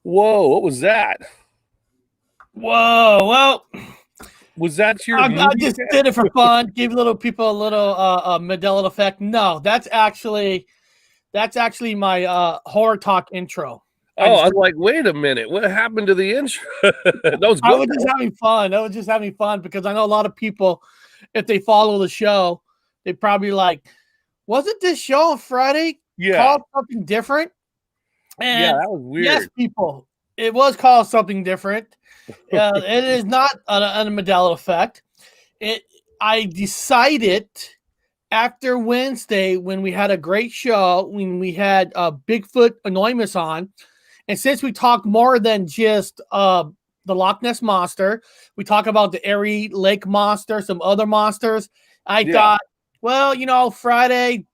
Whoa, what was that? Whoa, well, Was that your I just did it for fun. Give little people a little Mandela effect. No, that's actually my horror talk intro. Oh, I'm like, wait a minute. What happened to the intro? That was good. I was just having fun. I was just having fun because I know a lot of people, if they follow the show, they probably like, wasn't this show on Friday called something different? And that was weird. yes, people, it was called something different. It is not a Mandela effect. I decided after Wednesday when we had a great show, when we had Bigfoot Anonymous on, and since we talk more than just the Loch Ness Monster, we talk about the Erie Lake Monster, some other monsters. I thought, well, Friday,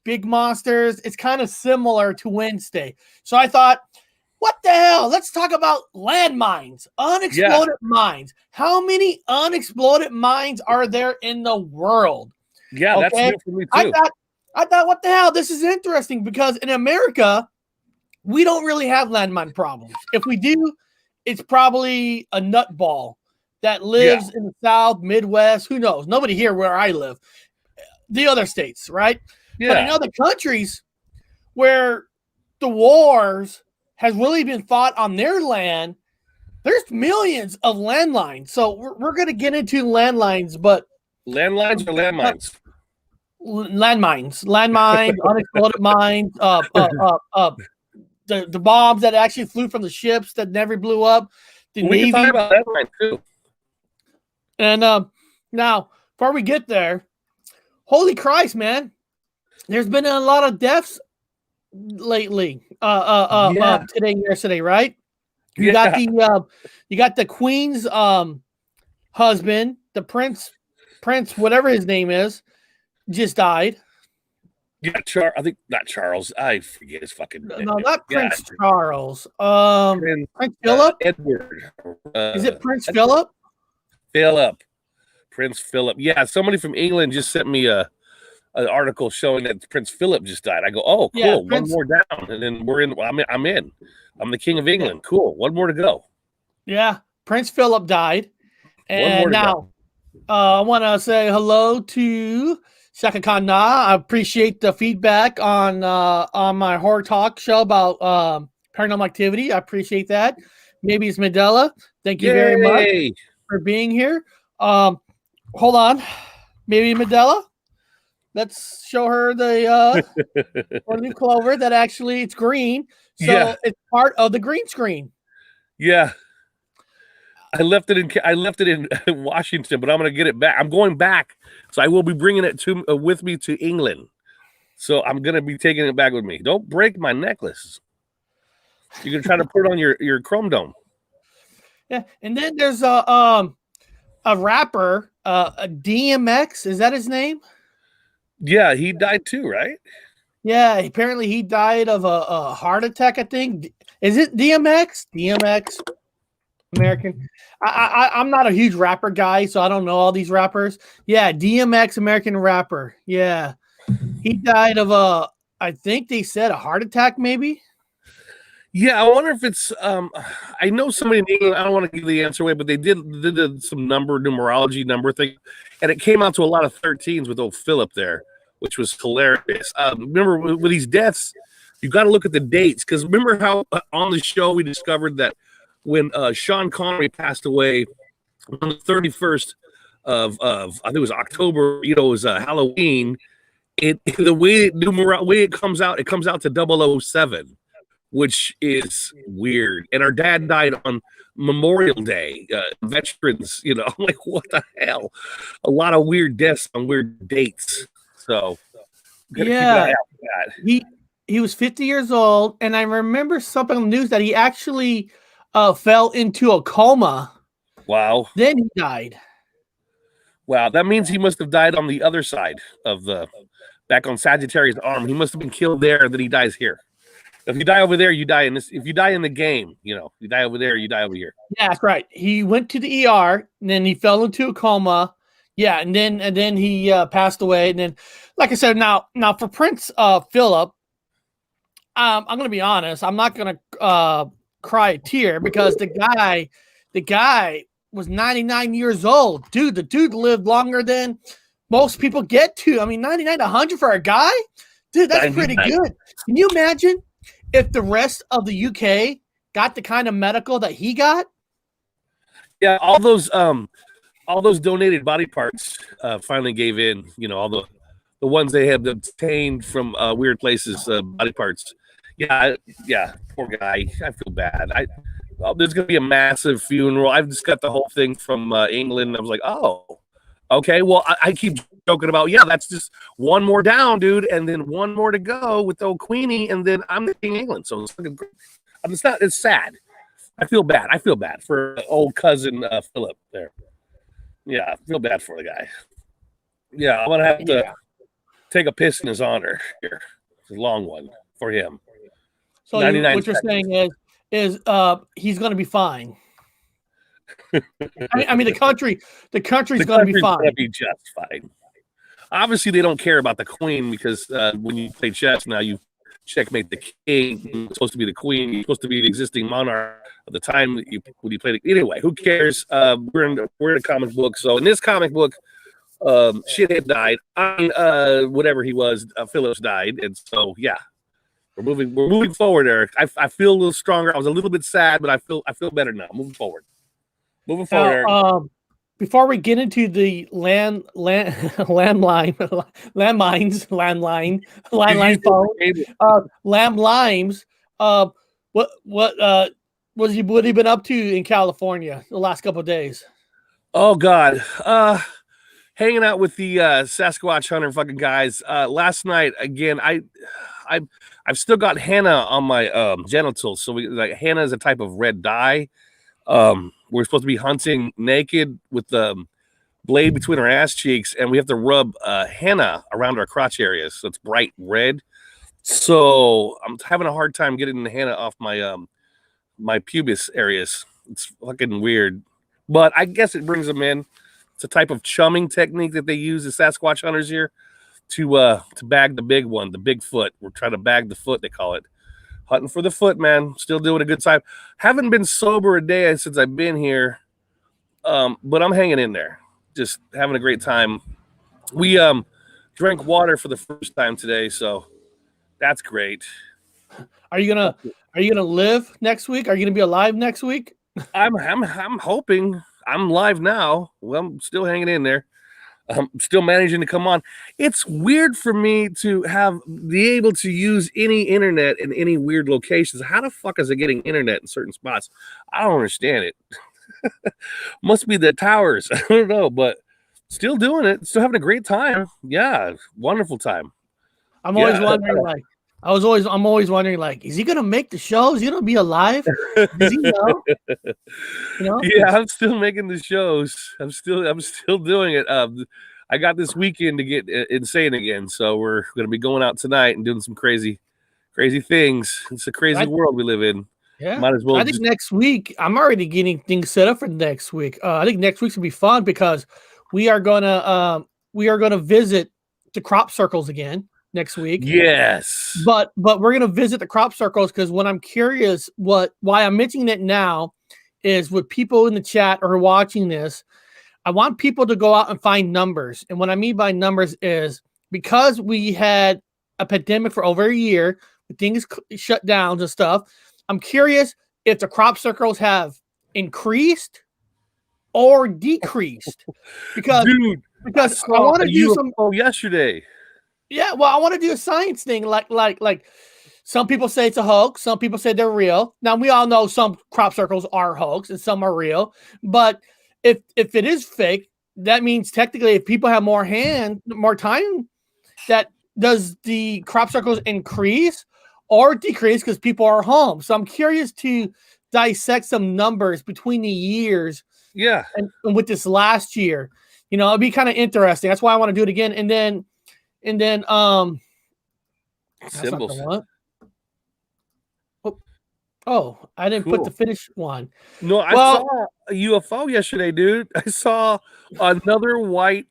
big monsters, it's kind of similar to Wednesday. So I thought, what the hell? Let's talk about landmines, unexploded mines. How many unexploded mines are there in the world? Yeah, that's new for me too. I thought, what the hell? This is interesting because in America, we don't really have landmine problems. If we do, it's probably a nutball that lives in the South, Midwest. Who knows? Nobody here where I live. The other states, right? Yeah. But in other countries where the wars has really been fought on their land, there's millions of landlines. So we're going to get into landlines, but landlines or landmines? Landmines, unexploded mines, the bombs that actually flew from the ships that never blew up. The Navy. Can talk about landmines too. And now, before we get there, holy Christ, man! There's been a lot of deaths lately. Today, yesterday, right? You got the Queen's husband, the Prince, whatever his name is, just died. Yeah, I think not Charles. I forget his fucking name. No, not Prince Charles. Prince Philip. Edward. Is it Prince Philip? Prince Philip. Yeah, somebody from England just sent me an article showing that Prince Philip just died. I go, oh, cool. Yeah, one more down, and then we're in. I'm in. I'm the King of England. Cool. One more to go. Yeah, Prince Philip died, and now I want to say hello to Shaka Khan Na. I appreciate the feedback on my horror talk show about paranormal activity. I appreciate that. Maybe it's Mandela. Thank you very much for being here. Hold on. Maybe Mandela. Let's show her the new clover that actually it's green. So it's part of the green screen. Yeah. I left it in Washington, but I'm going to get it back. I'm going back, so I will be bringing it with me to England. So I'm going to be taking it back with me. Don't break my necklace. You're going to try to put it on your chrome dome. Yeah, and then there's a rapper, a DMX. Is that his name? Yeah, he died too, right? Yeah, apparently he died of a heart attack. I think. Is it DMX? DMX. American. I'm not a huge rapper guy, so I don't know all these rappers. Yeah, DMX, American rapper. Yeah, he died of I think they said a heart attack, maybe. Yeah, I wonder if it's. I know somebody in England. I don't want to give the answer away, but they did some numerology number thing, and it came out to a lot of 13s with old Philip there, which was hilarious. Remember with these deaths, you got to look at the dates because remember how on the show we discovered that. When Sean Connery passed away on the 31st of I think it was October, it was Halloween. The way it comes out to 007, which is weird. And our dad died on Memorial Day, veterans. I'm like, what the hell? A lot of weird deaths on weird dates. So yeah, he was 50 years old, and I remember something on the news that he actually. Fell into a coma. Wow. Then he died. Wow, that means he must have died on the other side of back on Sagittarius arm. He must have been killed there, then he dies here. If you die over there, you die in this. If you die in the game, you die over there, you die over here. Yeah, that's right. He went to the ER, and then he fell into a coma. Yeah, and then he passed away. And then, like I said, now for Prince Philip, I'm going to be honest. I'm not going to cry a tear because the guy was 99 years old. Dude, the dude lived longer than most people get to. I mean, 99 to 100 for a guy? Dude, that's pretty good. Can you imagine if the rest of the UK got the kind of medical that he got? Yeah, all those donated body parts finally gave in. You know, all the ones they had obtained from weird places, body parts. Yeah, poor guy. I feel bad. There's gonna be a massive funeral. I've just got the whole thing from England. I was like, oh, okay. Well, I keep joking about, yeah, that's just one more down, dude, and then one more to go with the old Queenie, and then I'm the King of England. So it's sad. I feel bad. I feel bad for old cousin Philip there. Yeah, I feel bad for the guy. Yeah, I'm gonna have to take a piss in his honor here. It's a long one for him. So what you're saying is he's going to be fine. I mean the country's going to be fine. Going to be just fine. Obviously, they don't care about the queen because when you play chess now, you checkmate the king. You're supposed to be the queen. You're supposed to be the existing monarch at the time when you play it. Anyway, who cares? We're in a comic book. So in this comic book, shithead died. Whatever he was, Phillips died, and so yeah. We're moving forward, Eric. I feel a little stronger. I was a little bit sad, but I feel better now. Moving forward, Eric. Before we get into the landmines phone, what have you been up to in California the last couple of days? Oh God, hanging out with the Sasquatch hunter fucking guys. Last night again, I've still got henna on my genitals. So henna is a type of red dye. We're supposed to be hunting naked with the blade between our ass cheeks, and we have to rub henna around our crotch areas, so it's bright red. So I'm having a hard time getting the henna off my my pubis areas. It's fucking weird, but I guess it brings them in. It's a type of chumming technique that they use, the Sasquatch hunters here, to bag the big one, the Bigfoot. We're trying to bag the foot, they call it. Hunting for the foot, man. Still doing a good time. Haven't been sober a day since I've been here, but I'm hanging in there. Just having a great time. We drank water for the first time today, so that's great. Are you gonna live next week? Are you gonna be alive next week? I'm hoping. I'm live now. Well, I'm still hanging in there. I'm still managing to come on. It's weird for me to be able to use any internet in any weird locations. How the fuck is it getting internet in certain spots? I don't understand it. Must be the towers. I don't know, but still doing it. Still having a great time. Yeah, wonderful time. I'm always wondering, I'm always wondering, like, is he gonna make the show? Is he gonna be alive? Does he know? You know? Yeah, I'm still making the shows. I'm still doing it. I got this weekend to get insane again, so we're gonna be going out tonight and doing some crazy things. It's a crazy world we live in. Yeah, might as well. I think next week I'm already getting things set up for next week. I think next week's gonna be fun because we are gonna visit the crop circles again next week. Yes. But we're gonna visit the crop circles because when I'm curious why I'm mentioning it now is with people in the chat or watching this, I want people to go out and find numbers. And what I mean by numbers is because we had a pandemic for over a year, things shut down and stuff. I'm curious if the crop circles have increased or decreased because I want to do some yesterday. Yeah, well, I want to do a science thing, like some people say it's a hoax, some people say they're real. Now we all know some crop circles are hoax and some are real, but if it is fake, that means technically if people have more time, that does the crop circles increase or decrease because people are home? So I'm curious to dissect some numbers between the years. Yeah, and with this last year, it'd be kind of interesting. That's why I want to do it again, and then symbols. I didn't put the finish one. No, I saw a UFO yesterday, dude. I saw another white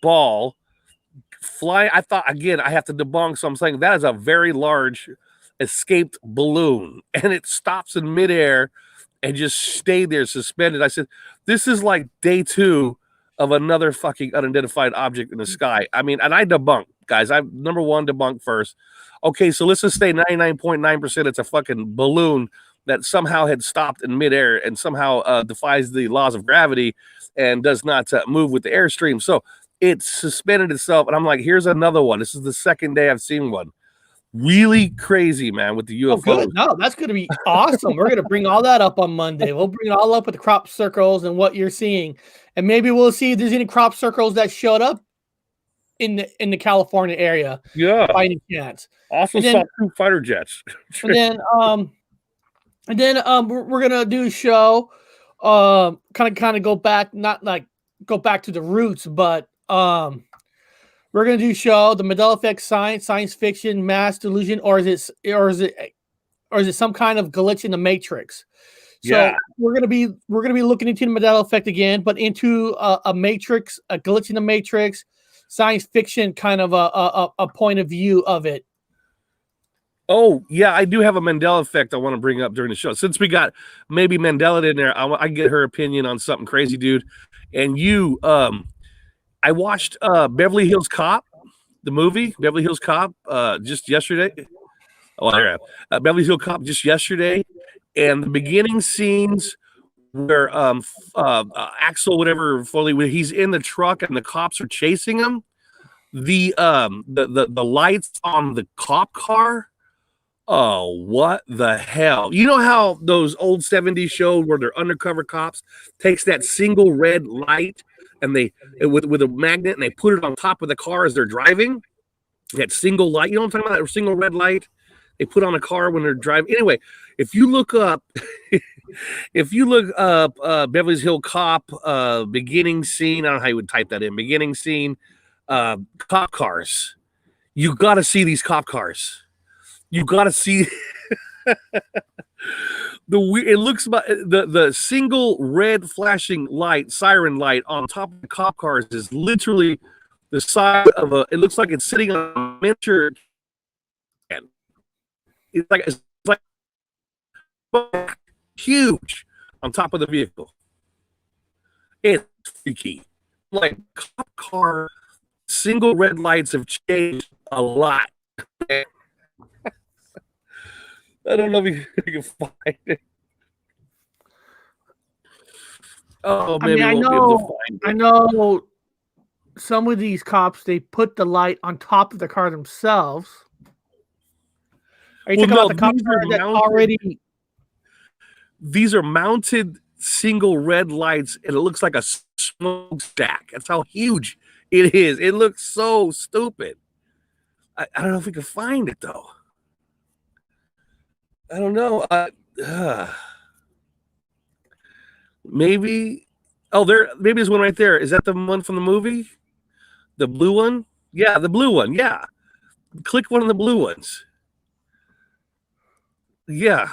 ball fly. I thought, again, I have to debunk, so I'm saying that is a very large escaped balloon, and it stops in midair and just stayed there suspended. I said, this is like day 2 of another fucking unidentified object in the sky. I mean, and I debunk, guys. I number one debunk first. Okay, so let's just say 99.9% it's a fucking balloon that somehow had stopped in midair and somehow defies the laws of gravity and does not move with the airstream. So it suspended itself, and I'm like, here's another one. This is the second day I've seen one. Really crazy, man, with the UFOs. Oh, good. No, that's going to be awesome. We're going to bring all that up on Monday. We'll bring it all up with the crop circles and what you're seeing, and maybe we'll see if there's any crop circles that showed up in the California area. Yeah, by any chance. Also saw 2 fighter jets. and then we're gonna do a show, kind of go back, not like go back to the roots, but we're gonna do a show, the Mandela effect, science fiction, mass delusion, or is it some kind of glitch in the matrix? So Yeah. we're gonna be looking into the Mandela effect again, but into a matrix, a glitch in the matrix, science fiction kind of a point of view of it. Oh, yeah, I do have a Mandela effect I want to bring up during the show. Since we got maybe Mandela in there, I get her opinion on something crazy, dude. And you, I watched Beverly Hills Cop, the movie, Beverly Hills Cop, just yesterday. Oh, here I am. Beverly Hills Cop just yesterday. And the beginning scenes where Axel, whatever, Foley, when he's in the truck and the cops are chasing him, the lights on the cop car. Oh, what the hell? You know how those old 70s shows where they're undercover cops takes that single red light and they with a magnet and they put it on top of the car as they're driving? That single light, you know what I'm talking about? That single red light they put on a car when they're driving. Anyway, if you look up Beverly Hills Cop beginning scene, I don't know how you would type that in, beginning scene cop cars. You got to see these cop cars. You got to see it looks about the single red flashing light, siren light on top of the cop cars is literally the size of it looks like it's sitting on a miniature. It's like huge on top of the vehicle. It's freaky. Like cop car single red lights have changed a lot. I don't know if you can find it. Oh, maybe I know some of these cops, they put the light on top of the car themselves. Are you talking about the cop car that already? These are mounted single red lights, and it looks like a smokestack. That's how huge it is. It looks so stupid. I don't know if we can find it though. I don't know. Maybe. Oh, maybe there's one right there. Is that the one from the movie? The blue one? Yeah, the blue one. Yeah. Click one of the blue ones. Yeah.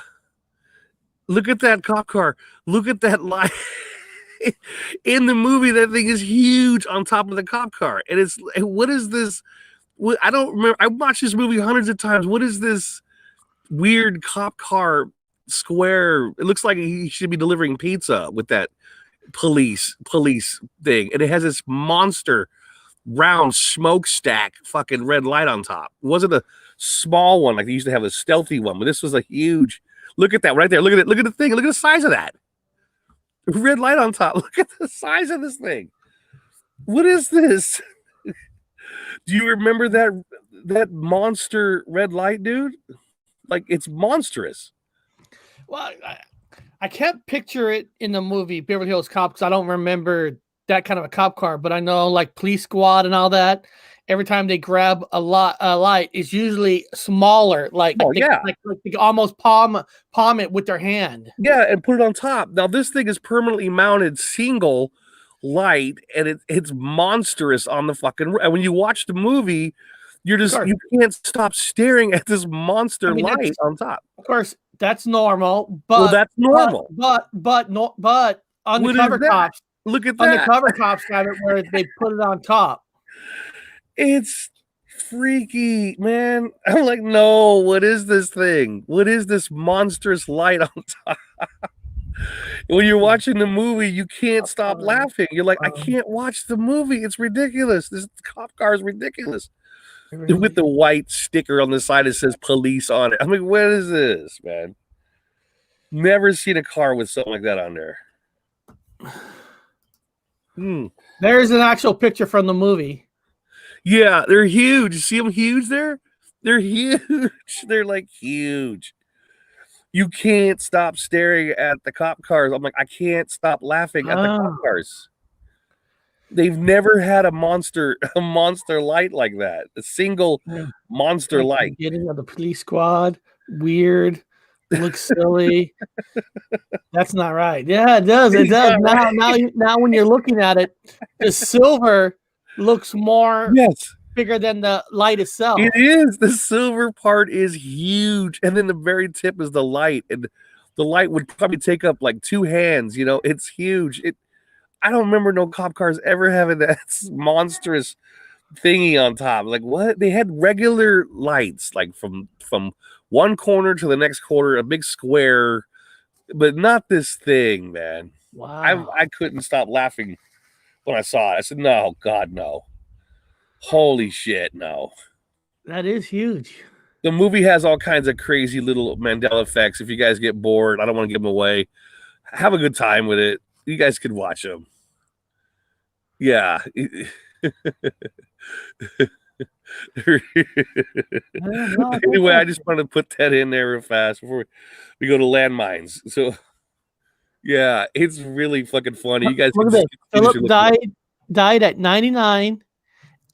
Look at that cop car. Look at that light. In the movie, that thing is huge on top of the cop car. And what is this? I don't remember. I watched this movie hundreds of times. What is this weird cop car square? It looks like he should be delivering pizza with that police thing. And it has this monster round smokestack fucking red light on top. It wasn't a small one like they used to have, a stealthy one, but this was a huge. Look at that right there. Look at it. Look at the thing. Look at the size of that. Red light on top. Look at the size of this thing. What is this? Do you remember that monster red light, dude? Like, it's monstrous. Well, I can't picture it in the movie Beverly Hills Cop because I don't remember that kind of a cop car, but I know like Police Squad and all that. Every time they grab a light, it's usually smaller. Like, they almost palm it with their hand. Yeah, and put it on top. Now this thing is permanently mounted, single light, and it's monstrous on the fucking. And when you watch the movie, you can't stop staring at this monster light on top. Of course, that's normal. But that's normal. But undercover cops. Look at that. Undercover cops have it where they put it on top. It's freaky, man. I'm like, no, what is this thing? What is this monstrous light on top? When you're watching the movie, you can't stop laughing. You're like, I can't watch the movie. It's ridiculous. This cop car is ridiculous. Really? With the white sticker on the side that says police on it. I mean, what is this, man? Never seen a car with something like that on there. There's an actual picture from the movie. Yeah, they're huge. You see them huge there? They're huge. They're like huge. You can't stop staring at the cop cars. I'm like, I can't stop laughing at the cop cars. They've never had a monster light like that. A single monster light. Getting of the police squad. Weird. Looks silly. That's not right. Yeah, it does. It does. Now when you're looking at it, the silver looks more bigger than the light itself. It is. The silver part is huge. And then the very tip is the light. And the light would probably take up like 2 hands. You know, it's huge. I don't remember no cop cars ever having that monstrous thingy on top. Like, what? They had regular lights, like from one corner to the next corner, a big square, but not this thing, man. Wow. I couldn't stop laughing when I saw it. I said, no, God, no. Holy shit, no. That is huge. The movie has all kinds of crazy little Mandela effects. If you guys get bored, I don't want to give them away. Have a good time with it. You guys could watch them. Yeah. Anyway, I just wanted to put that in there real fast before we go to landmines. So, yeah, it's really fucking funny. You guys look at this. Philip died at 99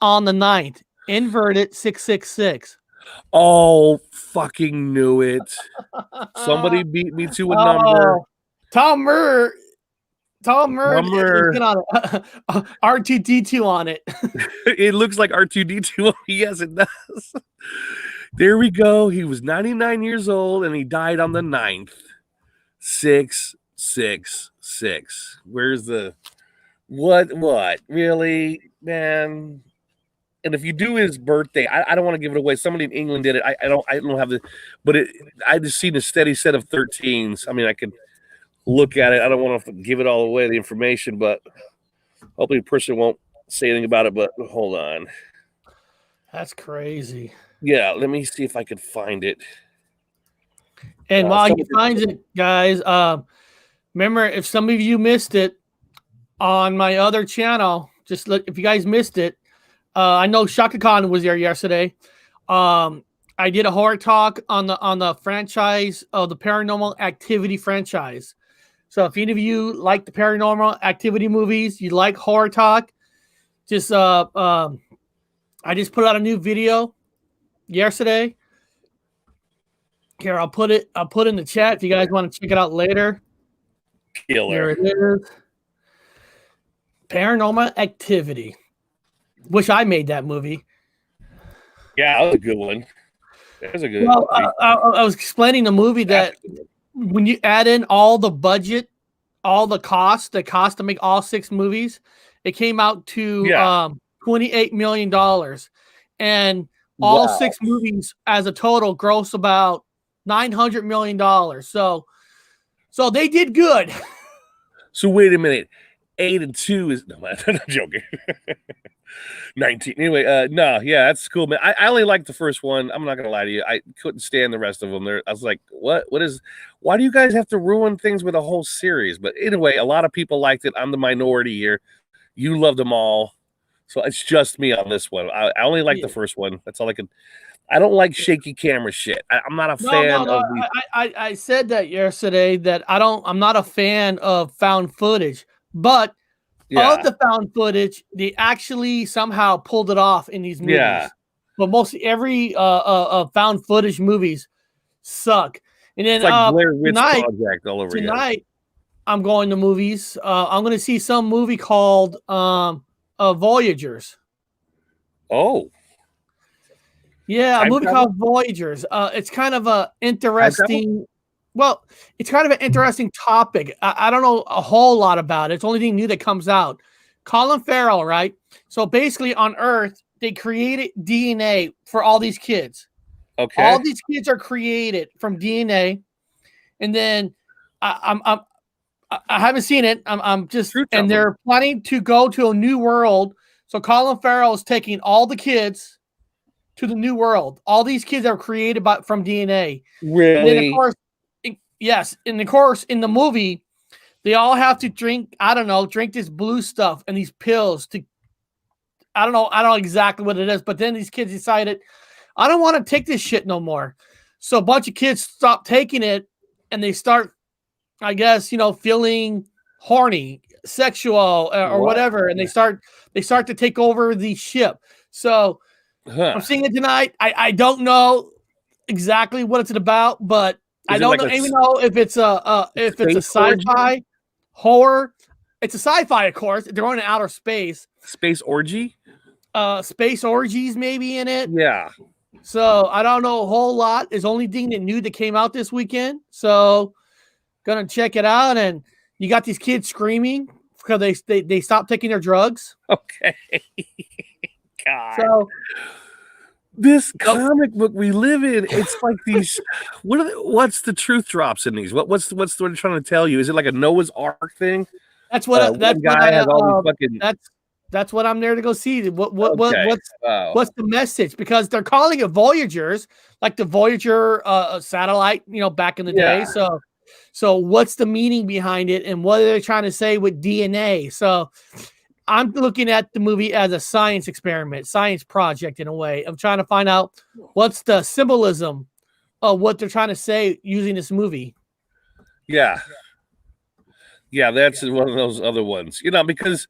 on the 9th. Inverted 666. Oh, fucking knew it. Somebody beat me to a number. Tom Murr is good on it. R2D2 on it. It looks like R2D2. Yes, it does. There we go. He was 99 years old and he died on the 9th. 666. Where's the what? Really, man? And if you do his birthday, I don't want to give it away. Somebody in England did it. I don't have the, but I just seen a steady set of 13s. I mean, I could look at it. I don't want to give it all away, the information, but hopefully the person won't say anything about it. But hold on. That's crazy. Yeah, let me see if I can find it. And while he finds it, guys, remember, if some of you missed it on my other channel, just look. If you guys missed it, I know Shaka Khan was there yesterday. I did a horror talk on the franchise of the Paranormal Activity franchise. So if any of you like the Paranormal Activity movies, you like horror talk, just I just put out a new video yesterday. Here, I'll put it in the chat if you guys want to check it out later. Killer. Here it is. Paranormal Activity. Wish I made that movie. Yeah, that was a good one. That was a good one. I was explaining the movie that when you add in all the budget, all the cost to make all 6 movies, it came out to $28 million. And all 6 movies as a total gross about $900 million. So they did good. So wait a minute. 8 and 2 is no, I'm joking. 19. Anyway, that's cool, man. I only liked the first one. I'm not gonna lie to you. I couldn't stand the rest of them. I was like, why do you guys have to ruin things with a whole series? But anyway, a lot of people liked it. I'm the minority here. You loved them all. So it's just me on this one. I only like the first one. That's all I could. I don't like shaky camera shit. I'm not a fan of these. I said that yesterday that I'm not a fan of found footage, but of the found footage, they actually somehow pulled it off in these movies. Yeah. But mostly every found footage movies suck. And then it's like Blair Witch Project all over tonight, I'm going to movies. I'm going to see some movie called Voyagers. Oh. Yeah, a movie called Voyagers. It's kind of a interesting. Well, it's kind of an interesting topic. I don't know a whole lot about it. It's the only thing new that comes out. Colin Farrell, right? So basically on Earth, they created DNA for all these kids. Okay. All these kids are created from DNA, and then I haven't seen it. I'm just, and they're planning to go to a new world. So Colin Farrell is taking all the kids to the new world. All these kids are created from DNA. Really? And then of course, yes, and of course in the movie, they all have to drink this blue stuff and these pills to. I don't know exactly what it is, but then these kids decided, I don't want to take this shit no more. So a bunch of kids stop taking it, and they start, I guess, feeling horny, sexual, or whatever, and they start to take over the ship. So I'm seeing it tonight. I don't know exactly what it's about, but I don't even know if it's a sci-fi horror. It's a sci-fi, of course. They're going to outer space. Space orgy? Space orgies maybe in it. Yeah. So I don't know a whole lot. It's the only thing that came out this weekend. So gonna check it out. And you got these kids screaming because they stopped taking their drugs. Okay. God. So this comic book we live in, it's like these. What's the truth drops in these? What's they're trying to tell you? Is it like a Noah's Ark thing? That's what that's what I'm there to go see. What's the message? Because they're calling it Voyagers, like the Voyager satellite, back in the day. So what's the meaning behind it, and what are they trying to say with DNA? So I'm looking at the movie as a science experiment, science project in a way. I'm trying to find out what's the symbolism of what they're trying to say using this movie. Yeah. Yeah, that's one of those other ones, because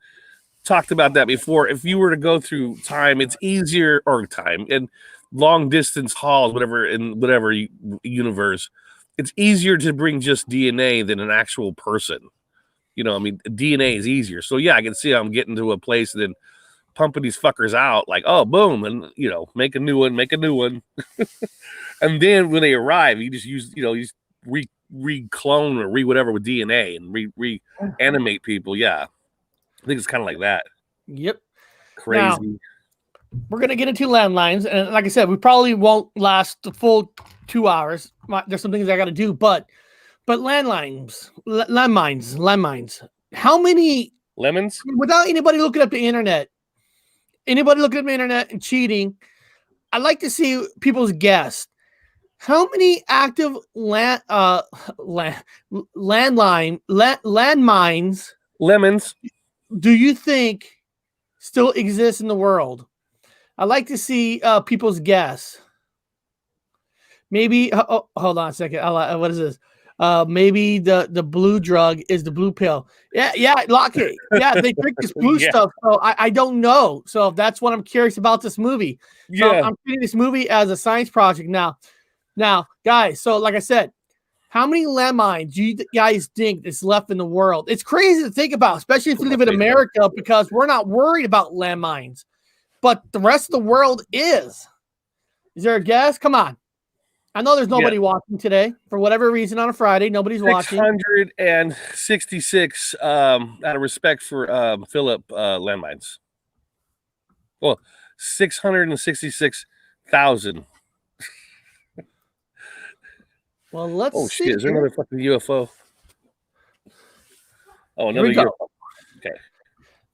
talked about that before. If you were to go through time, it's easier, or time and long distance hauls, whatever universe, it's easier to bring just DNA than an actual person. DNA is easier. So yeah, I can see I'm getting to a place and then pumping these fuckers out like, oh, boom, and make a new one. And then when they arrive, you just use, re-clone or whatever with DNA and reanimate people. Yeah. I think it's kind of like that. Yep. Crazy. Now, we're going to get into landlines. And like I said, we probably won't last the full 2 hours. There's some things I got to do. But landmines. How many? Lemons? Without anybody looking up the internet. Anybody looking up the internet and cheating. I'd like to see people's guess. How many active landmines Lemons do you think still exist in the world? I'd like to see people's guess. Maybe hold on a second. What is this? Maybe the blue drug is the blue pill. Yeah, lock it. Yeah, they drink this blue stuff. So I don't know. So that's what I'm curious about this movie. So I'm treating this movie as a science project now. Now, guys, so like I said, how many landmines do you guys think is left in the world? It's crazy to think about, especially if you live in America, because we're not worried about landmines, but the rest of the world is. Is there a guess? Come on. I know there's nobody watching today for whatever reason on a Friday. Nobody's watching. 666 out of respect for Philip landmines. Well, 666,000. Well, let's see. Oh, shit. Is there another fucking UFO? Oh, another UFO. Okay.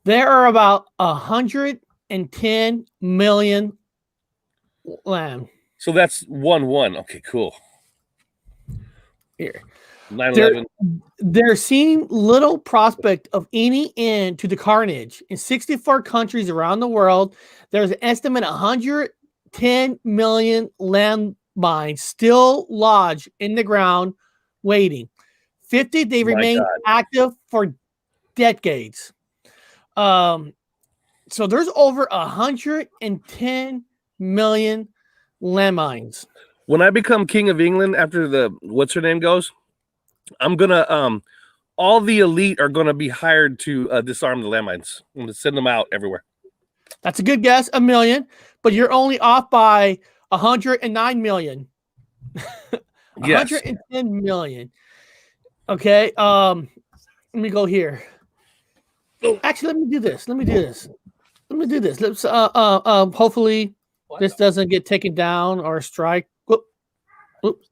There are about 110 million land. So that's 1-1. Okay, cool. Here. 9/11. There seemed little prospect of any end to the carnage. In 64 countries around the world, there's an estimate 110 million landmines still lodged in the ground waiting. 50, they remain active for decades. So there's over 110 million landmines. When I become king of England after the what's her name goes, I'm gonna all the elite are gonna be hired to disarm the landmines. I'm gonna send them out everywhere. That's a good guess, 1 million, but you're only off by 109 million. 110 million. Okay. Let me go here. Actually, let me do this. let me do this. Let's hopefully this doesn't get taken down or strike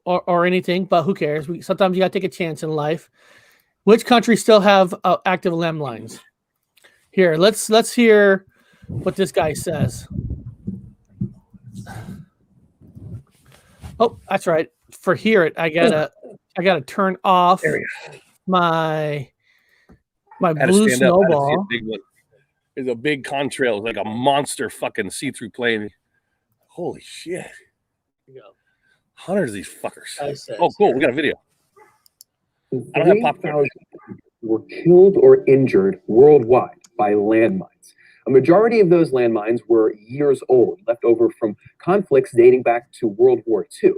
or anything, but who cares? Sometimes you gotta take a chance in life. Which countries still have active landmines? Here, let's hear what this guy says. Oh, that's right. For hear it, I gotta turn off my blue snowball. There's a big contrail, like a monster fucking see-through plane. Holy shit! Hundreds of these fuckers. Oh, cool. We got a video. I don't have popcorn. Were killed or injured worldwide by landmines. A majority of those landmines were years old, left over from conflicts dating back to World War II.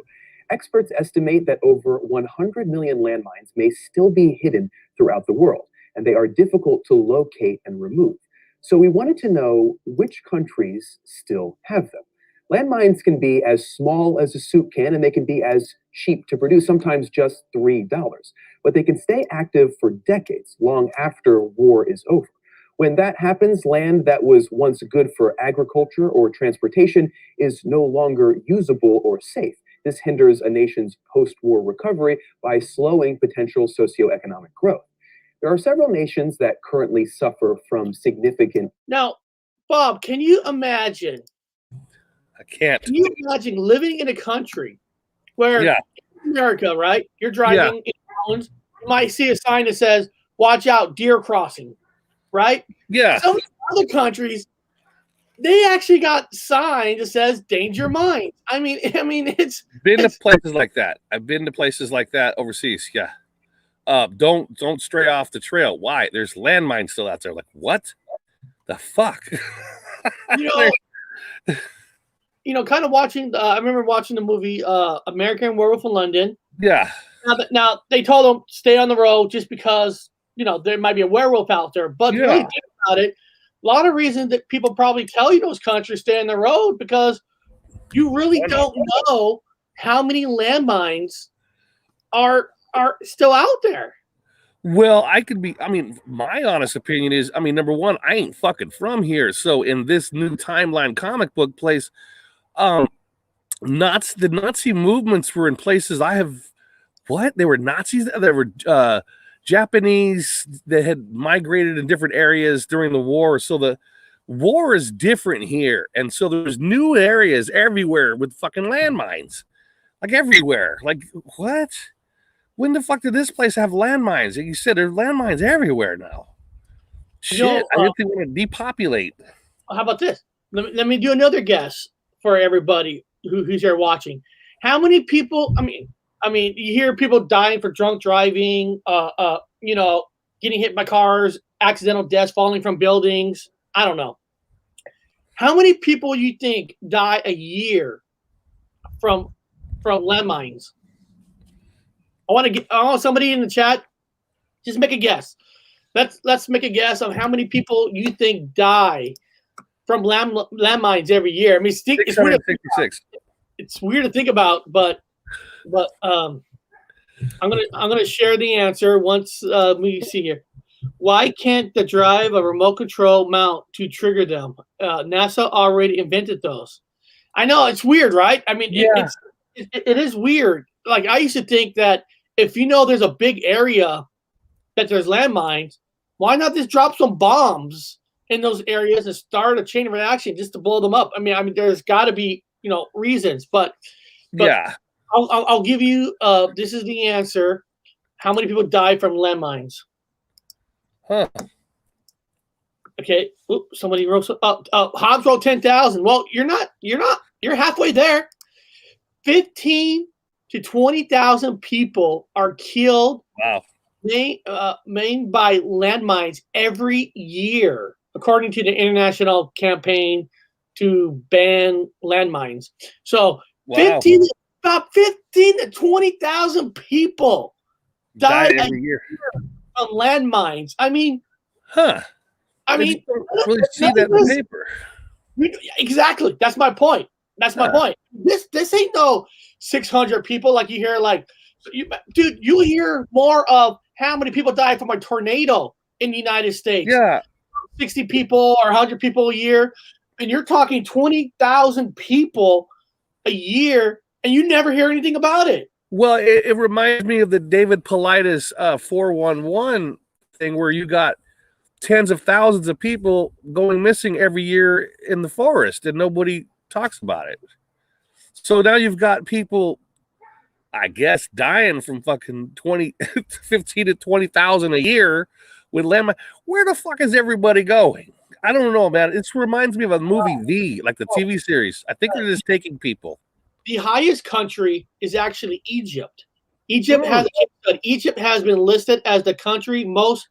Experts estimate that over 100 million landmines may still be hidden throughout the world, and they are difficult to locate and remove. So we wanted to know which countries still have them. Landmines can be as small as a soup can, and they can be as cheap to produce, sometimes just $3. But they can stay active for decades, long after war is over. When that happens, land that was once good for agriculture or transportation is no longer usable or safe. This hinders a nation's post-war recovery by slowing potential socioeconomic growth. There are several nations that currently suffer from significant... Now, Bob, can you imagine? I can't. Can you imagine living in a country where, in America, right? You're driving in mountains, you might see a sign that says, watch out, deer crossing, right? Yeah. Some other countries, they actually got signs that says danger mines. I mean, it's to places like that. I've been to places like that overseas. Yeah. Don't stray off the trail. Why? There's landmines still out there. Like, what the fuck? Kind of watching. I remember watching the movie American Werewolf in London. Yeah. Now they told them stay on the road just because there might be a werewolf out there. But really think about it, a lot of reasons that people probably tell you those countries stay on the road because you really don't know how many landmines are still out there. Well, my honest opinion is, number one, I ain't fucking from here. So in this new timeline comic book place, the Nazi movements were in places they were Nazis. There were Japanese that had migrated in different areas during the war. So the war is different here. And so there's new areas everywhere with fucking landmines. Like everywhere. Like, what? When the fuck did this place have landmines? You said there's landmines everywhere now. Shit, I really want to depopulate. How about this? Let me do another guess for everybody who's here watching. How many people? You hear people dying for drunk driving. Getting hit by cars, accidental deaths, falling from buildings. I don't know. How many people you think die a year from landmines? I want somebody in the chat. Just make a guess. Let's make a guess on how many people you think die from landmines every year. I mean, it's weird. 666. It's weird to think about, but I'm gonna share the answer once we see here. Why can't the drive a remote control mount to trigger them? NASA already invented those. I know it's weird, right? I mean, it is weird. Like I used to think that if there's a big area that there's landmines, why not just drop some bombs in those areas and start a chain of reaction just to blow them up? I mean, there's got to be reasons, but yeah. I'll give you. This is the answer. How many people die from landmines? Huh. Okay. Oops, somebody wrote. Hobbs wrote 10,000. Well, you're not. You're halfway there. 15 to 20,000 people are killed. Wow. Made by landmines every year, according to the international campaign to ban landmines. So, wow. About 15 to 20,000 people die every year from landmines. I mean, really see that in the paper. Exactly. That's my point. My point. This ain't no 600 people like you hear. You hear more of how many people die from a tornado in the United States. Yeah. 60 people or 100 people a year, and you're talking 20,000 people a year, and you never hear anything about it. Well, it reminds me of the David Paulides 411 thing, where you got tens of thousands of people going missing every year in the forest, and nobody talks about it. So now you've got people, I guess, dying from fucking 15 to 20,000 a year with landmine. Where the fuck is everybody going? I don't know, man. It reminds me of a movie, V, like the TV series. I think they're just taking people. The highest country is actually Egypt. Egypt has been listed as the country most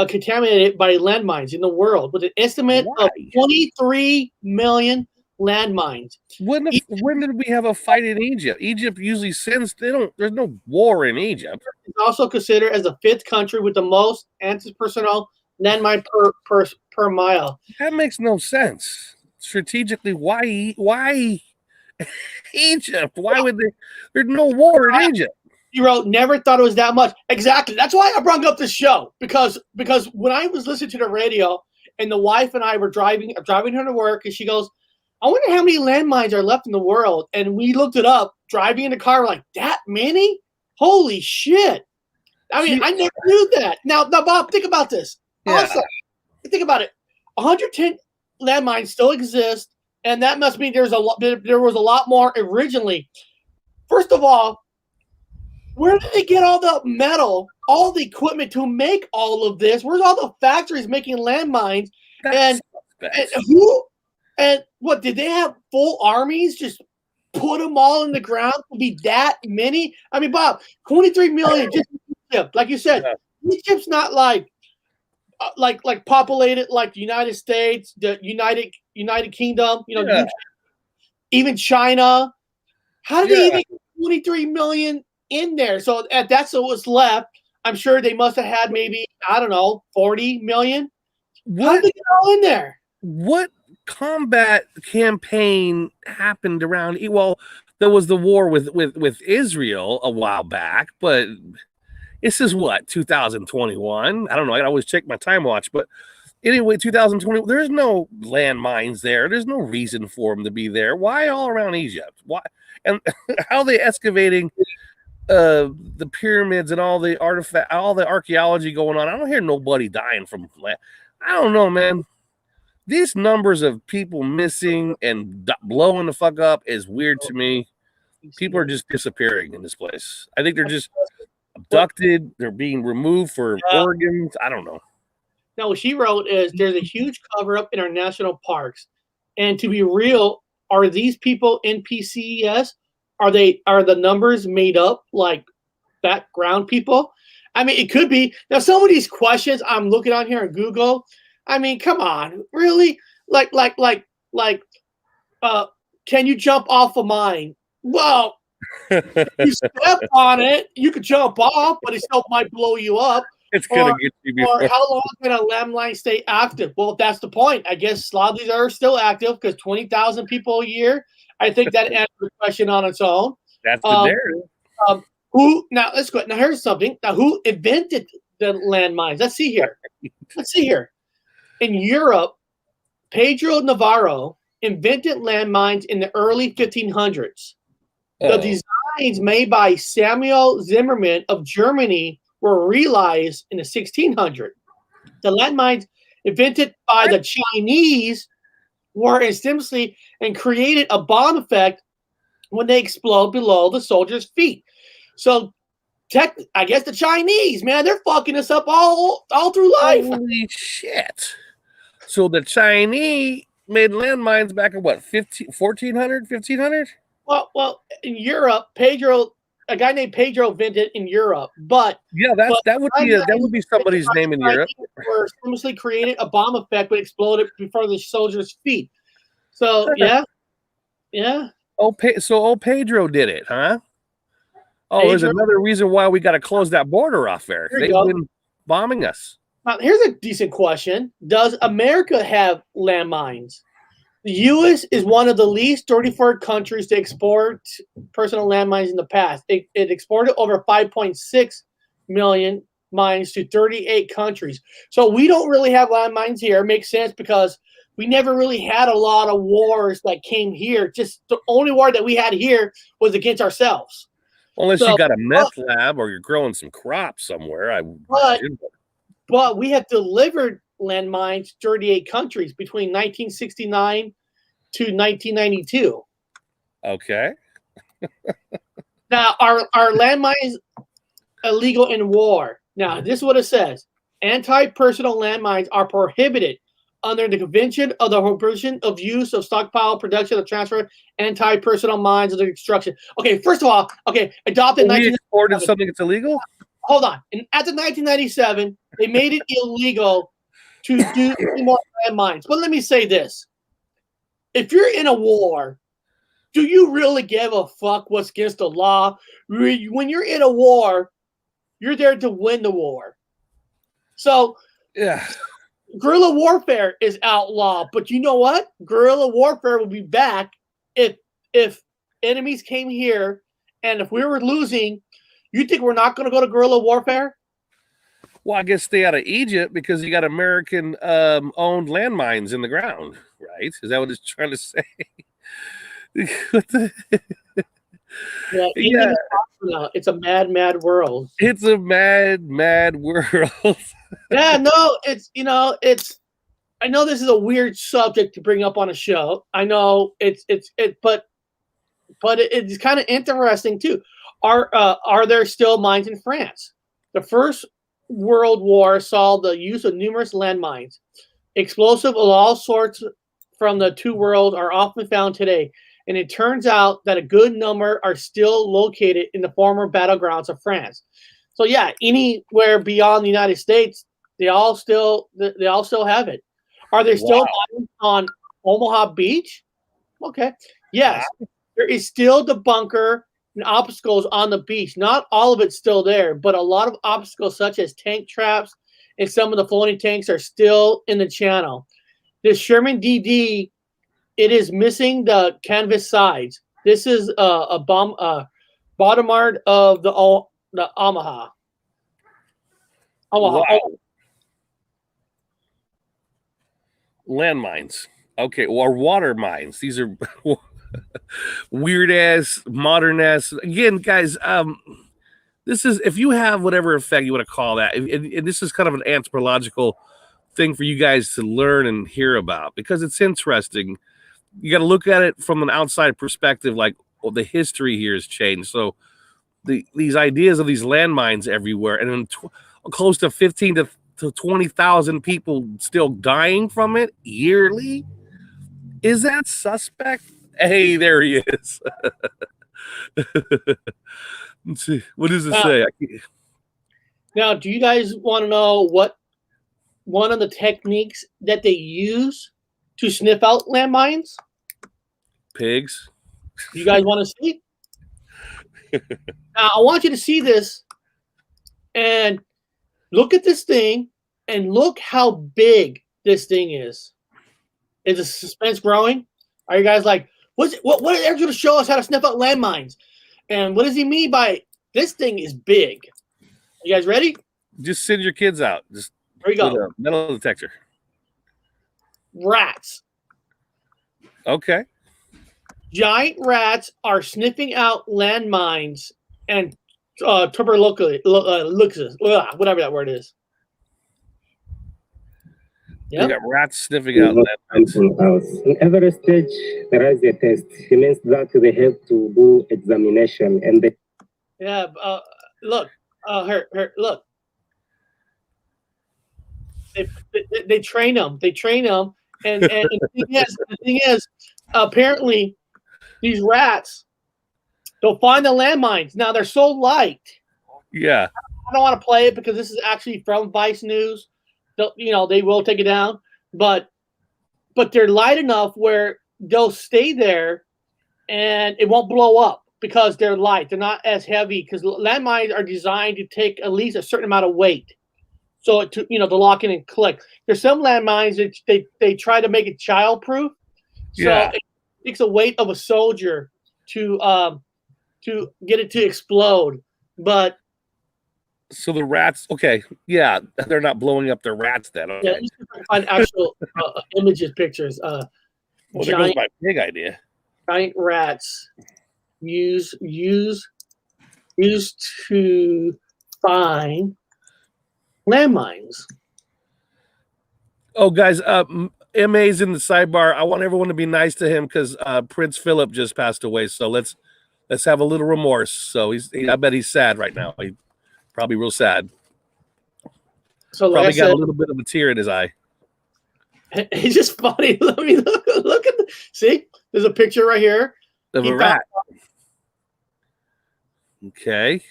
contaminated by landmines in the world, with an estimate of 23 million landmines. When did we have a fight in Egypt? Egypt usually sends. There's no war in Egypt. It's also considered as the 5th country with the most anti-personnel landmine per mile. That makes no sense. Strategically, why Egypt? Why would they? There's no war in Egypt. He wrote, never thought it was that much. Exactly. That's why I brought up this show, because when I was listening to the radio and the wife and I were driving her to work, and she goes, I wonder how many landmines are left in the world. And we looked it up, driving in the car, we're like, that many? Holy shit. I mean, I never knew that. Now, Bob, think about this. Yeah. Also, think about it. 110 landmines still exist, and that must mean there was a lot more originally. First of all, where did they get all the metal, all the equipment to make all of this? Where's all the factories making landmines? And what, did they have full armies just put them all in the ground to be that many? I mean, Bob, 23 million just Egypt. Like you said, Egypt's not like populated like the United States, the United Kingdom, even China. How did they even get 23 million in there? So that's what was left. I'm sure they must have had maybe, I don't know, 40 million. How did they get all in there? What combat campaign happened around? Well, there was the war with Israel a while back, but this is what, 2021? I don't know. I always check my time watch, but anyway, 2020. There's no landmines there. There's no reason for them to be there. Why all around Egypt? Why? And how are they excavating the pyramids and all the artifact, all the archaeology going on? I don't hear nobody dying from land. I don't know, man. These numbers of people missing and blowing the fuck up is weird to me. People are just disappearing in this place. I think they're just abducted. They're being removed for organs. I don't know. Now, what she wrote is there's a huge cover up in our national parks. And to be real, are these people NPCs? Are the numbers made up like background people? I mean, it could be. Now, some of these questions I'm looking on here on Google. I mean, come on, really? Like, can you jump off a mine? Well, you step on it, you could jump off, but it still might blow you up. It's gonna get you before. Or how long can a landmine stay active? Well, that's the point. I guess a lot of these are still active because 20,000 people a year. I think that answers the question on its own. That's the narrative. Now let's go. Now here's something. Now, who invented the landmines? Let's see here. In Europe, Pedro Navarro invented landmines in the early 1500s. The designs made by Samuel Zimmermann of Germany were realized in the 1600s. The landmines invented by the Chinese were instinctively and created a bomb effect when they explode below the soldiers' feet. So, I guess the Chinese, man, they're fucking us up all through life. Holy shit. So the Chinese made landmines back in what, 1400, 1500? Well, in Europe, a guy named Pedro invented in Europe, but that would be somebody's name in Europe. Were famously created a bomb effect when exploded before the soldiers' feet. So yeah. So Pedro did it, huh? Oh, there's another reason why we got to close that border off, Eric. They've been bombing us. Now, here's a decent question. Does America have landmines? The U.S. is one of the least 34 countries to export personal landmines in the past. It exported over 5.6 million mines to 38 countries. So we don't really have landmines here. It makes sense because we never really had a lot of wars that came here. Just the only war that we had here was against ourselves. Unless you got a meth lab or you're growing some crops somewhere, I would imagine. But we have delivered landmines to 38 countries between 1969 to 1992. Okay. Now, are landmines illegal in war? Now, this is what it says. Anti-personnel landmines are prohibited under the Convention of the Prohibition of Use of Stockpile, Production, or Transfer Anti-Personnel Mines of Destruction. Okay, first of all, adopted in 1997. Exported something that's illegal? Hold on. And after 1997, they made it illegal to do more landmines. But let me say this. If you're in a war, do you really give a fuck what's against the law? When you're in a war, you're there to win the war. So, yeah, guerrilla warfare is outlawed. But you know what? Guerrilla warfare will be back if enemies came here, and if we were losing, you think we're not going to go to guerrilla warfare? Well, I guess stay out of Egypt because you got American owned landmines in the ground, right? Is that what it's trying to say? Yeah. It's a mad, mad world. It's a mad, mad world. Yeah, no, it's I know this is a weird subject to bring up on a show. I know but it's kind of interesting too. Are there still mines in France? The First World War saw the use of numerous landmines. Explosive of all sorts from the two worlds are often found today, and it turns out that a good number are still located in the former battlegrounds of France. So yeah, anywhere beyond the United States, they all still have it. Are there still mines on Omaha Beach? Okay, yes, there is still the bunker and obstacles on the beach. Not all of it's still there, but a lot of obstacles such as tank traps and some of the floating tanks are still in the channel. This Sherman DD, it is missing the canvas sides. This is a bottom art of the Omaha. Wow. Landmines. Okay, or water mines. These are weird ass, modern ass. Again, guys, this is, if you have whatever effect you want to call that, and this is kind of an anthropological thing for you guys to learn and hear about because it's interesting. You got to look at it from an outside perspective, like the history here has changed. So these ideas of these landmines everywhere, and then close to 15 to 20,000 people still dying from it yearly. Is that suspect? Hey, there he is. Let's see. What does it say? Now, do you guys want to know what one of the techniques that they use to sniff out landmines? Pigs. You guys want to see? Now, I want you to see this and look at this thing and look how big this thing is. Is the suspense growing? Are you guys like, what is Eric's going to show us how to sniff out landmines? And what does he mean by this thing is big? You guys ready? Just send your kids out. Just here we go. Metal detector. Rats. Okay. Giant rats are sniffing out landmines and tuberculosis, whatever that word is. Yep. You got rats sniffing out landmines. In every stage, there is a test. It means that they have to do examination and they. Yeah. Look. Look. They train them. They train them, and the thing is, apparently, these rats, they'll find the landmines. Now they're so light. Yeah. I don't want to play it because this is actually from Vice News. They will take it down, but they're light enough where they'll stay there, and it won't blow up because they're light. They're not as heavy because landmines are designed to take at least a certain amount of weight. So to lock in and click. There's some landmines that they try to make it childproof. So it takes a weight of a soldier to get it to explode. But So the rats, okay, yeah, they're not blowing up their rats then. Yeah, Okay. you can find actual images, pictures. Well, there goes Giant, my big idea. giant rats used to find landmines. Oh, guys, MA's in the sidebar. I want everyone to be nice to him because Prince Philip just passed away. So let's have a little remorse. So I bet he's sad right now. He's probably real sad. So like Probably I got said, a little bit of a tear in his eye. it's just funny. Let me look at see. There's a picture right here Of He a rat. Okay.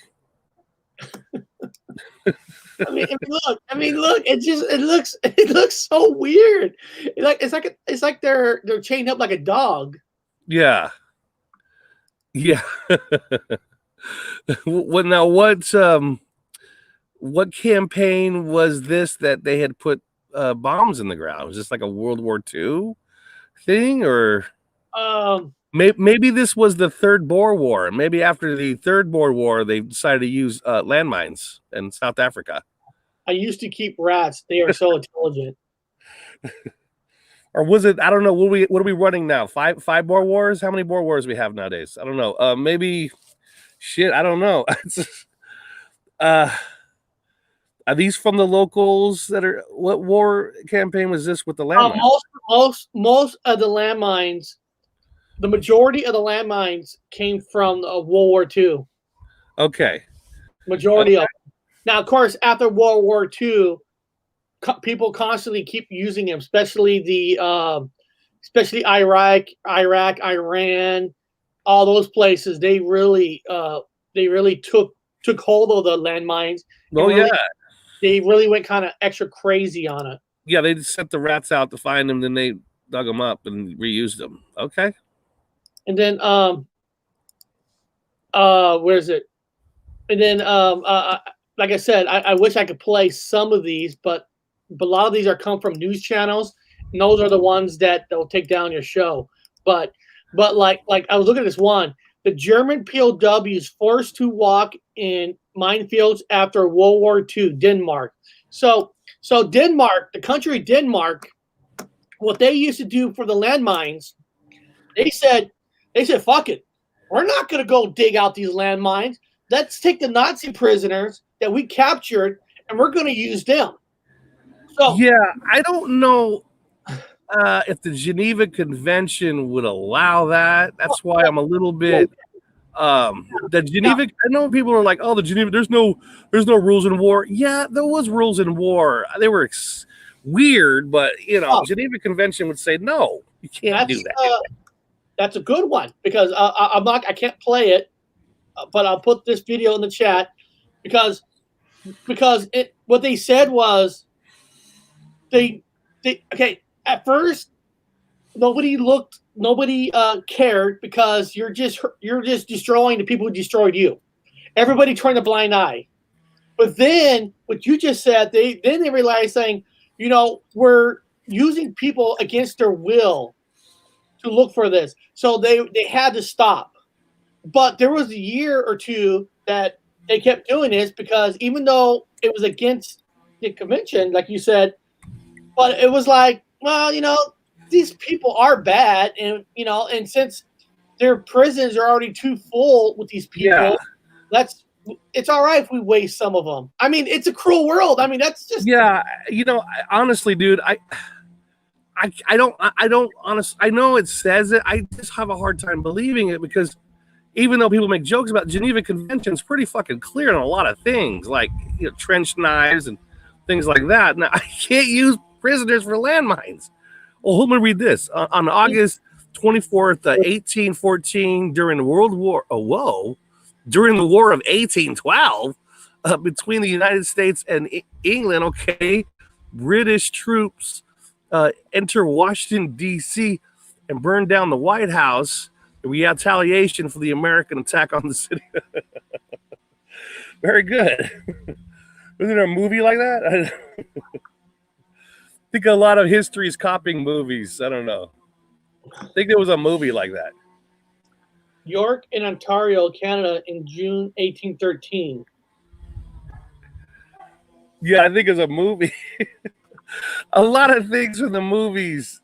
I mean, look. It looks so weird. It's like they're chained up like a dog. Yeah. Yeah. Well, now what campaign was this that they had put bombs in the ground? Was this like a World War II thing, or maybe this was the Third Boer War? Maybe after the Third Boer War, they decided to use landmines in South Africa. I used to keep rats. They are so intelligent. Or was it? I don't know. What are we running now? Five Boer Wars? How many Boer Wars we have nowadays? I don't know. Maybe shit. I don't know. Are these from the locals that are? What war campaign was this with the landmines? Most of the landmines, the majority of the landmines came from World War II. Okay. Majority of them. Now, of course, after World War II, people constantly keep using them, especially Iraq, Iran, all those places. They really took hold of the landmines. Oh yeah. They really went kind of extra crazy on it. Yeah, they just sent the rats out to find them, then they dug them up and reused them. Okay. And then where is it? And then like I said, I wish I could play some of these, but a lot of these are come from news channels, and those are the ones that they'll take down your show. But like I was looking at this one, the German POWs forced to walk in minefields after World War II, Denmark. So Denmark, the country Denmark, what they used to do for the landmines, they said, fuck it, we're not going to go dig out these landmines. Let's take the Nazi prisoners that we captured, and we're going to use them. So yeah, I don't know if the Geneva Convention would allow that. That's why I'm a little bit. The Geneva. I know people are like, "Oh, the Geneva. There's no rules in war." Yeah, there was rules in war. They were weird, but Geneva Convention would say no, you can't do that. That's a good one because I can't play it, but I'll put this video in the chat because what they said was they at first nobody cared because you're just destroying the people who destroyed you. Everybody turned a blind eye. But then what you just said, they realized saying, we're using people against their will to look for this. So they had to stop. But there was a year or two that they kept doing this because even though it was against the convention, like you said, but it was like, well, these people are bad, and and since their prisons are already too full with these people, it's all right if we waste some of them. I mean, it's a cruel world. I mean, that's just honestly, dude, I don't honestly. I know it says it. I just have a hard time believing it because even though people make jokes about Geneva Convention, it's pretty fucking clear on a lot of things, like trench knives and things like that. Now I can't use prisoners for landmines. Well, let me read this. On August 24th, 1814, during the War of 1812, between the United States and England, British troops enter Washington, D.C. and burn down the White House in retaliation for the American attack on the city. Very good. Isn't there a movie like that? I think a lot of history is copying movies. I don't know. I think there was a movie like that. York in Ontario, Canada, in June 1813. Yeah, I think it's a movie. A lot of things from the movies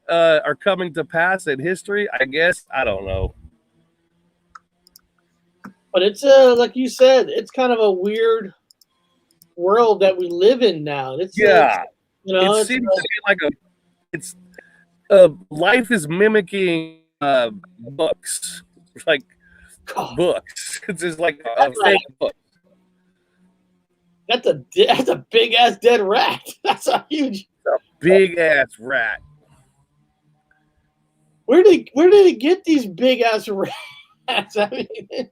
are coming to pass in history. I guess I don't know. But it's like you said, it's kind of a weird world that we live in now. It's Yeah, you know, it it's seems to be like it's life is mimicking books, like God, books. It's just like a fake book. that's a big ass dead rat. That's a huge. A big ass rat. Where did it get these big ass rats? I mean,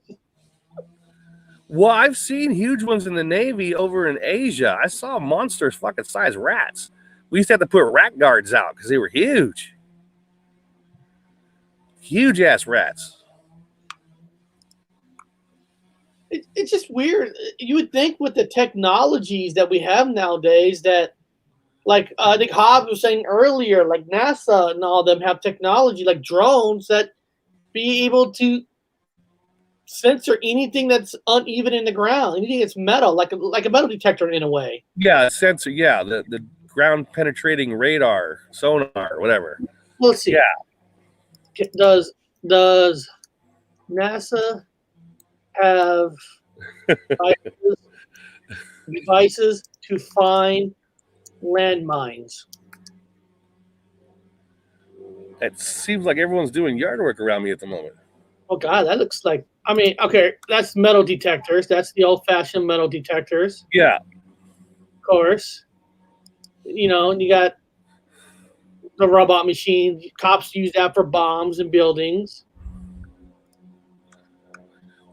Well, I've seen huge ones in the Navy over in Asia. I saw monsters fucking size rats. We used to have to put rat guards out because they were huge. Huge ass rats. it's just weird. You would think with the technologies that we have nowadays that, like I think Hobbs was saying earlier, like NASA and all them have technology like drones that be able to censor anything that's uneven in the ground, anything that's metal, like a metal detector in a way. Yeah, sensor. Yeah, the ground penetrating radar, sonar, whatever. Let's see. Yeah. Does NASA have devices to find landmines? It seems like everyone's doing yard work around me at the moment. Oh God, that looks like. I mean, okay, that's metal detectors. That's the old-fashioned metal detectors. Yeah. Of course. You know, and you got the robot machine. Cops use that for bombs and buildings.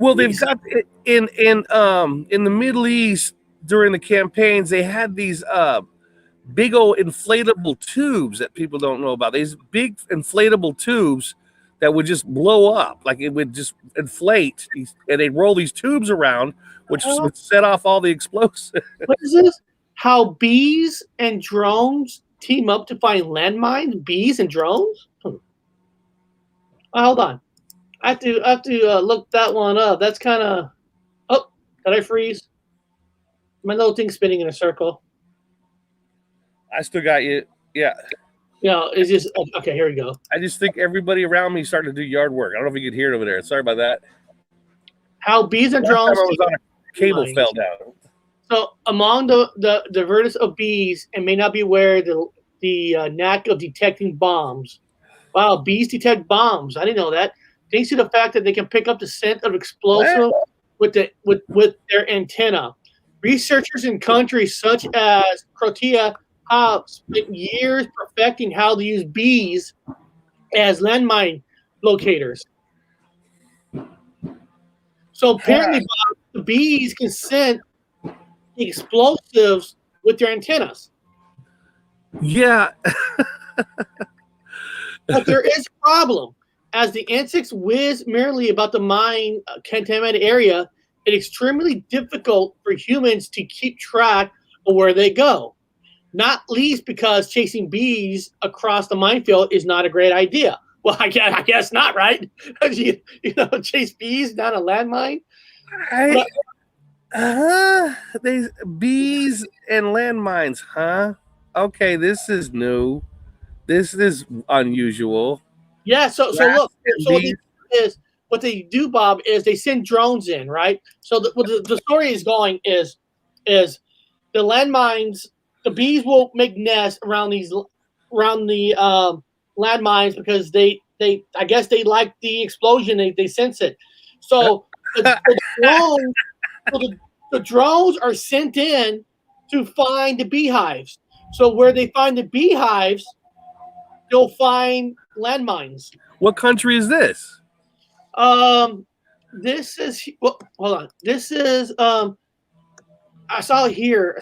Well, they've got in the Middle East during the campaigns. They had these big old inflatable tubes that people don't know about. These big inflatable tubes that would just blow up, like it would just inflate, and they'd roll these tubes around, which would set off all the explosives. What is this? How bees and drones team up to find landmines? Bees and drones? Hold on. I have to look that one up. That's kind of. Oh, did I freeze? My little thing's spinning in a circle. I still got you. Yeah. Yeah, it's just okay. Here we go. I just think everybody around me started to do yard work. I don't know if you could hear it over there. Sorry about that. How bees and drones. I was on a cable fell down. So among the diverse of bees, and may not be aware the knack of detecting bombs. Wow, bees detect bombs. I didn't know that. Thanks to the fact that they can pick up the scent of explosive with their antenna. Researchers in countries such as Croatia have spent years perfecting how to use bees as landmine locators. So apparently, the bees can scent the explosives with their antennas. Yeah. But there is a problem. As the insects whiz merrily about the mine contaminated area, it's extremely difficult for humans to keep track of where they go. Not least because chasing bees across the minefield is not a great idea. Well, I guess not, right? you chase bees down a landmine. They bees and landmines, huh? Okay, this is new. This is unusual. Yeah, so look, what they do, Bob, is they send drones in, right? So the story is going is the landmines, the bees will make nests around the landmines because they I guess they like the explosion, they sense it. So the drones are sent in to find the beehives. So where they find the beehives, they'll find landmines. What country is this? This is hold on. This is I saw it here.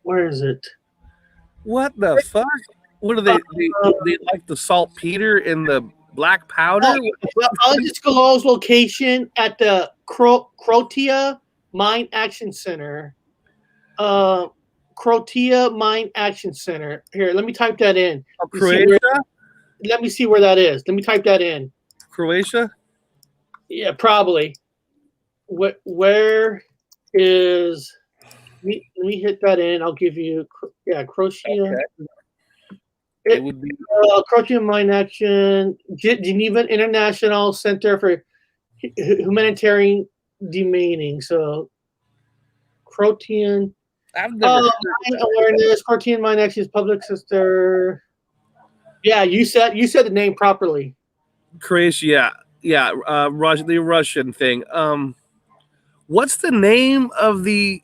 Where is it? What the fuck? What are they like the saltpeter and the black powder? Undisclosed location at the Croatia Mine Action Center. Croatia Mine Action Center. Here, let me type that in. Croatia? Let me see where that is. Let me type that in. Croatia? Yeah, probably. where is? Let me hit that in. I'll give you Croatia. Okay. It would be Croatia Mine Action, Geneva International Center for Humanitarian Demining. So Croatian. I've never heard Mine awareness. Croatian Mine Actions Public Sector. Yeah, you said the name properly. Croatia. Yeah, the Russian thing. What's the name of the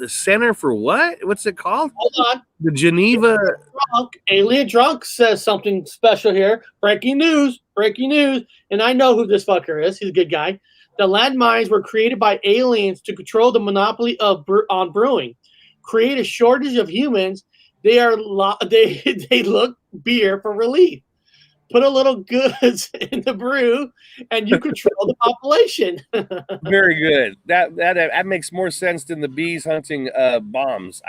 center for what? What's it called? Hold on. The Geneva. Alien Drunk says something special here. Breaking news. And I know who this fucker is. He's a good guy. The landmines were created by aliens to control the monopoly on brewing. Create a shortage of humans. They look beer for relief. Put a little goods in the brew, and you control the population. Very good. That makes more sense than the bees hunting bombs.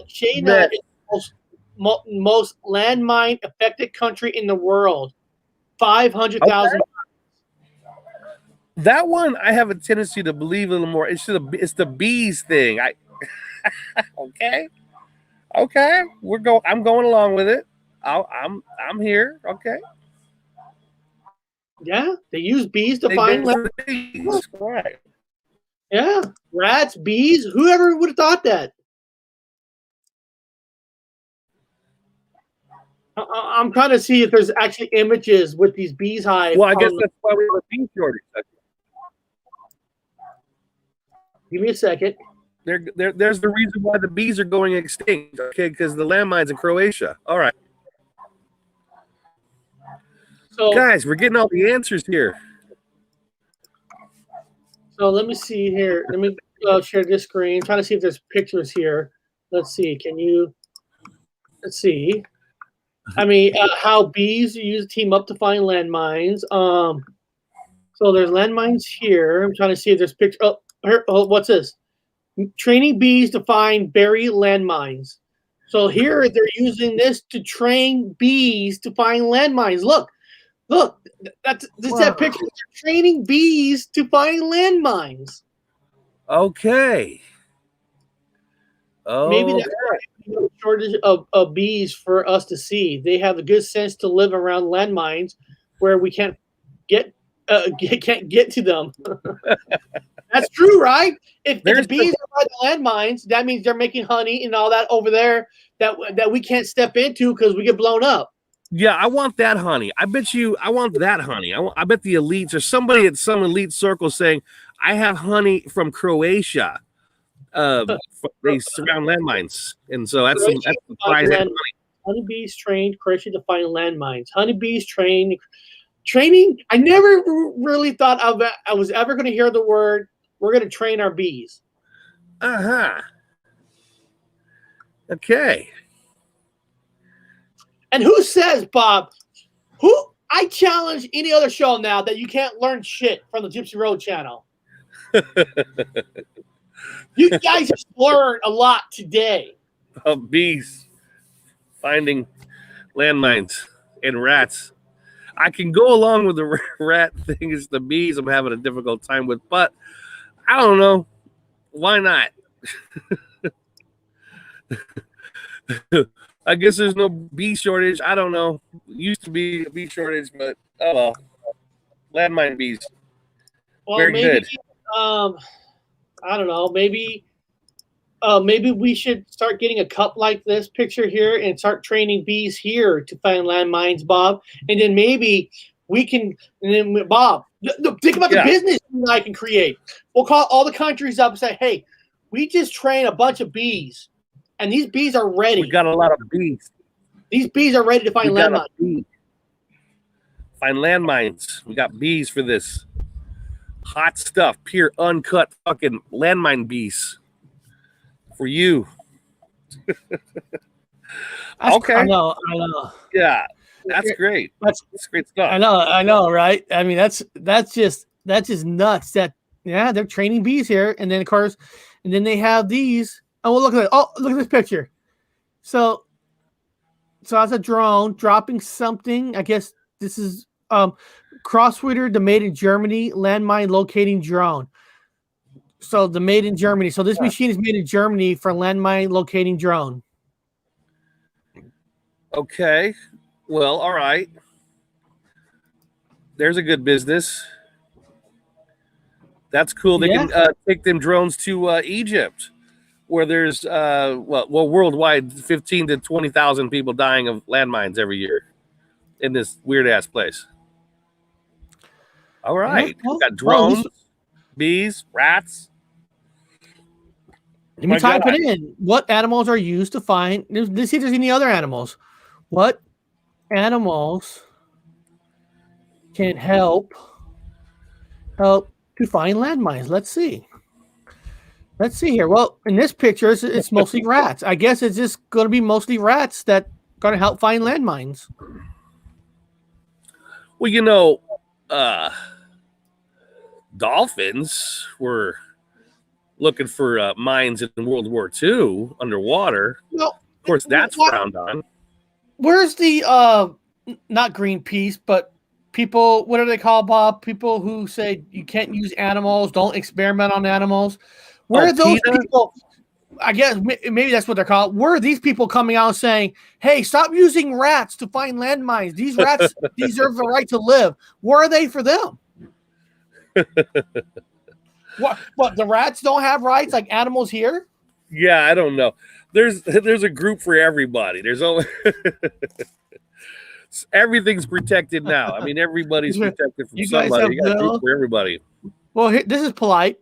China is the most landmine affected country in the world. 500,000. Okay. That one I have a tendency to believe a little more. It's the bees thing. Okay. I'm going along with it. I'm here. Okay. Yeah, they use bees to find bees. Right. Yeah, rats, bees. Whoever would have thought that? I'm trying to see if there's actually images with these bees hives. Well, I guess that's why we have a bee shortage. Give me a second. There's the reason why the bees are going extinct. Okay, because the landmines in Croatia. All right. So, guys, we're getting all the answers here. So let me see here. Let me share this screen. I'm trying to see if there's pictures here. Let's see. Let's see. I mean, how bees team up to find landmines. So there's landmines here. I'm trying to see if there's pictures. What's this? Training bees to find buried landmines. So here they're using this to train bees to find landmines. Look, that's that picture. They're training bees to find landmines. Okay. Oh, maybe that's a shortage of bees for us to see. They have the good sense to live around landmines where we can't get to them. That's true, right? If the bees are by the landmines, that means they're making honey and all that over there that we can't step into because we get blown up. Yeah, I want that honey. I want that honey. I bet the elites or somebody at some elite circle saying, I have honey from Croatia. They surround landmines. And so that's the prize. Honeybees trained Croatia to find landmines. Honeybees training. I never really thought I was ever going to hear the word, we're going to train our bees. Uh-huh. Okay. And who says, Bob, I challenge any other show now that you can't learn shit from the Gypsy Road channel. You guys just learned a lot today. Of bees finding landmines and rats. I can go along with the rat thing. It's the bees I'm having a difficult time with, but I don't know. Why not? I guess there's no bee shortage. I don't know. Used to be a bee shortage, but oh well. Landmine bees. Well, very good. I don't know. Maybe we should start getting a cup like this picture here and start training bees here to find landmines, Bob. And then maybe we can. And then Bob, think about the business I can create. We'll call all the countries up and say, "Hey, we just train a bunch of bees, and these bees are ready. We got a lot of bees. These bees are ready to find landmines. Find landmines. We got bees for this. Hot stuff, pure uncut fucking landmine bees for you." Okay. I know. Yeah, that's great. That's great stuff. I know, right? I mean, that's just nuts. They're training bees here, and then of course, and then they have these. Oh, well, look at this picture. So that's a drone dropping something. I guess this is Crossreader, the made in Germany landmine locating drone. So the made in Germany. So this machine is made in Germany for landmine locating drone. Okay. Well, all right. There's a good business. That's cool. They can take them drones to Egypt, where there's worldwide 15 to 20,000 people dying of landmines every year in this weird ass place. All right. We've got drones, bees, rats. Let me type it in. What animals are used to find? Let's see if there's any other animals. What animals can help to find landmines? Let's see. Let's see here. Well, in this picture, it's mostly rats. I guess it's just going to be mostly rats that going to help find landmines. Well, you know, dolphins were looking for mines in World War II underwater. No, of course, that's frowned on. Where's the not Greenpeace, but people? What do they call, Bob? People who say you can't use animals, don't experiment on animals. Where are those people? I guess maybe that's what they're called. Where are these people coming out saying, "Hey, stop using rats to find landmines. These rats deserve the right to live." Where are they for them? What? The rats don't have rights like animals here? Yeah, I don't know. There's a group for everybody. There's only everything's protected now. I mean, everybody's protected from somebody. You got a group for everybody. Well, this is polite.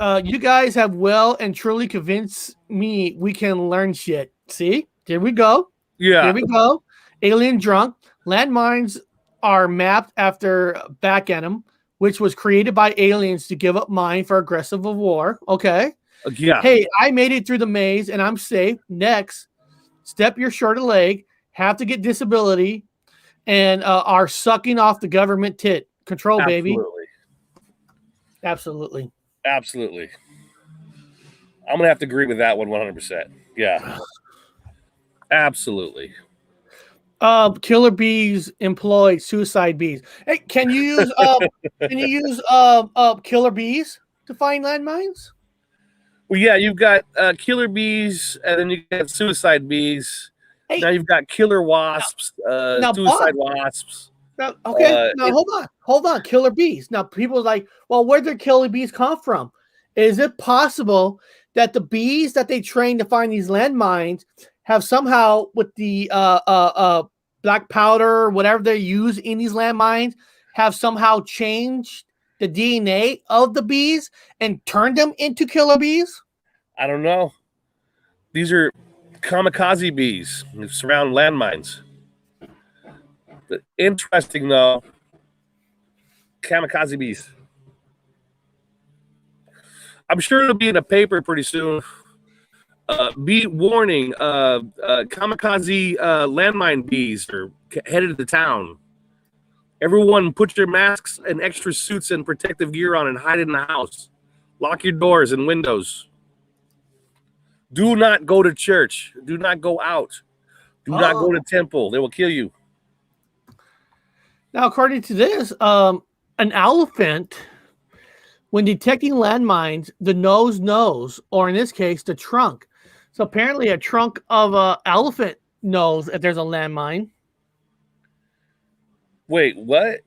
You guys have well and truly convinced me we can learn shit. See? Here we go. Yeah. Here we go. Alien drunk. Landmines are mapped after back enum, which was created by aliens to give up mine for aggressive war. Okay. Yeah. Hey, I made it through the maze and I'm safe. Next, step your shorter leg, have to get disability, and are sucking off the government tit. Control, baby. Absolutely. Absolutely. I'm gonna have to agree with that one 100%. Yeah. Absolutely. Killer bees employ suicide bees. Hey, can you use killer bees to find landmines? Well, yeah, you've got killer bees, and then you got suicide bees. Hey, now you've got killer wasps, suicide wasps. Now, okay, hold on. Killer bees. Now, people are like, well, where did killer bees come from? Is it possible that the bees that they train to find these landmines have somehow, with the black powder or whatever they use in these landmines, have somehow changed the DNA of the bees and turned them into killer bees? I don't know. These are kamikaze bees that surround landmines. Interesting, though. Kamikaze bees. I'm sure it'll be in a paper pretty soon. Be warning, kamikaze landmine bees are headed to town. Everyone put your masks and extra suits and protective gear on and hide in the house. Lock your doors and windows. Do not go to church. Do not go out. Do not go to temple. They will kill you. Now, according to this, an elephant, when detecting landmines, the nose knows, or in this case, the trunk. So apparently a trunk of an elephant knows if there's a landmine. Wait, what?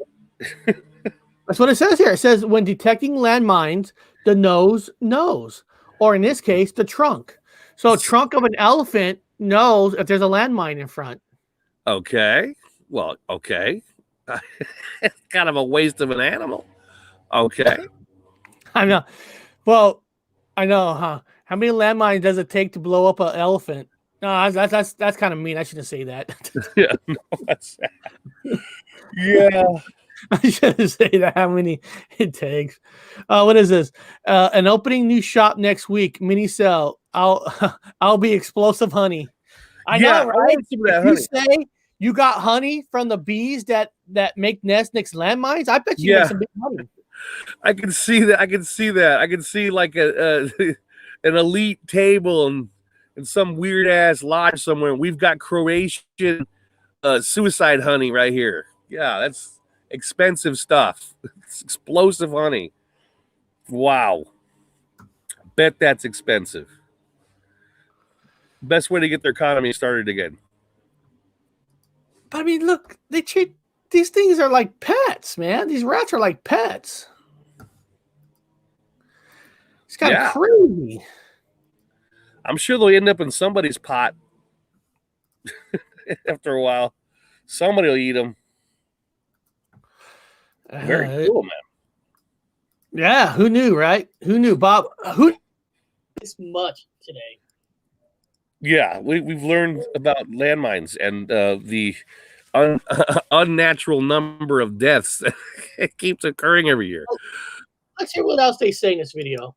That's what it says here. It says when detecting landmines, the nose knows, or in this case, the trunk. So a trunk of an elephant knows if there's a landmine in front. Okay. Well, okay. It's kind of a waste of an animal. Okay. I know. Well, I know, huh? How many landmines does it take to blow up an elephant? No, that's kind of mean. I shouldn't say that. Yeah. No, that's yeah. I shouldn't say that. How many it takes? What is this? An opening new shop next week. Mini sell. I'll be explosive honey. I know, right? You say you got honey from the bees that make nests next to landmines. I bet you make some big money. I can see that. I can see like an elite table and some weird ass lodge somewhere. We've got Croatian suicide honey right here. Yeah, expensive stuff. It's explosive honey. Wow. Bet that's expensive. Best way to get their economy started again. But I mean, look, they treat these things are like pets, man. These rats are like pets. It's kind of crazy. I'm sure they'll end up in somebody's pot after a while. Somebody will eat them. Very cool, man. Yeah, who knew, right? Who knew, Bob? Who this much today? Yeah, we've learned about landmines and the unnatural number of deaths that keeps occurring every year. Let's hear what else they say in this video.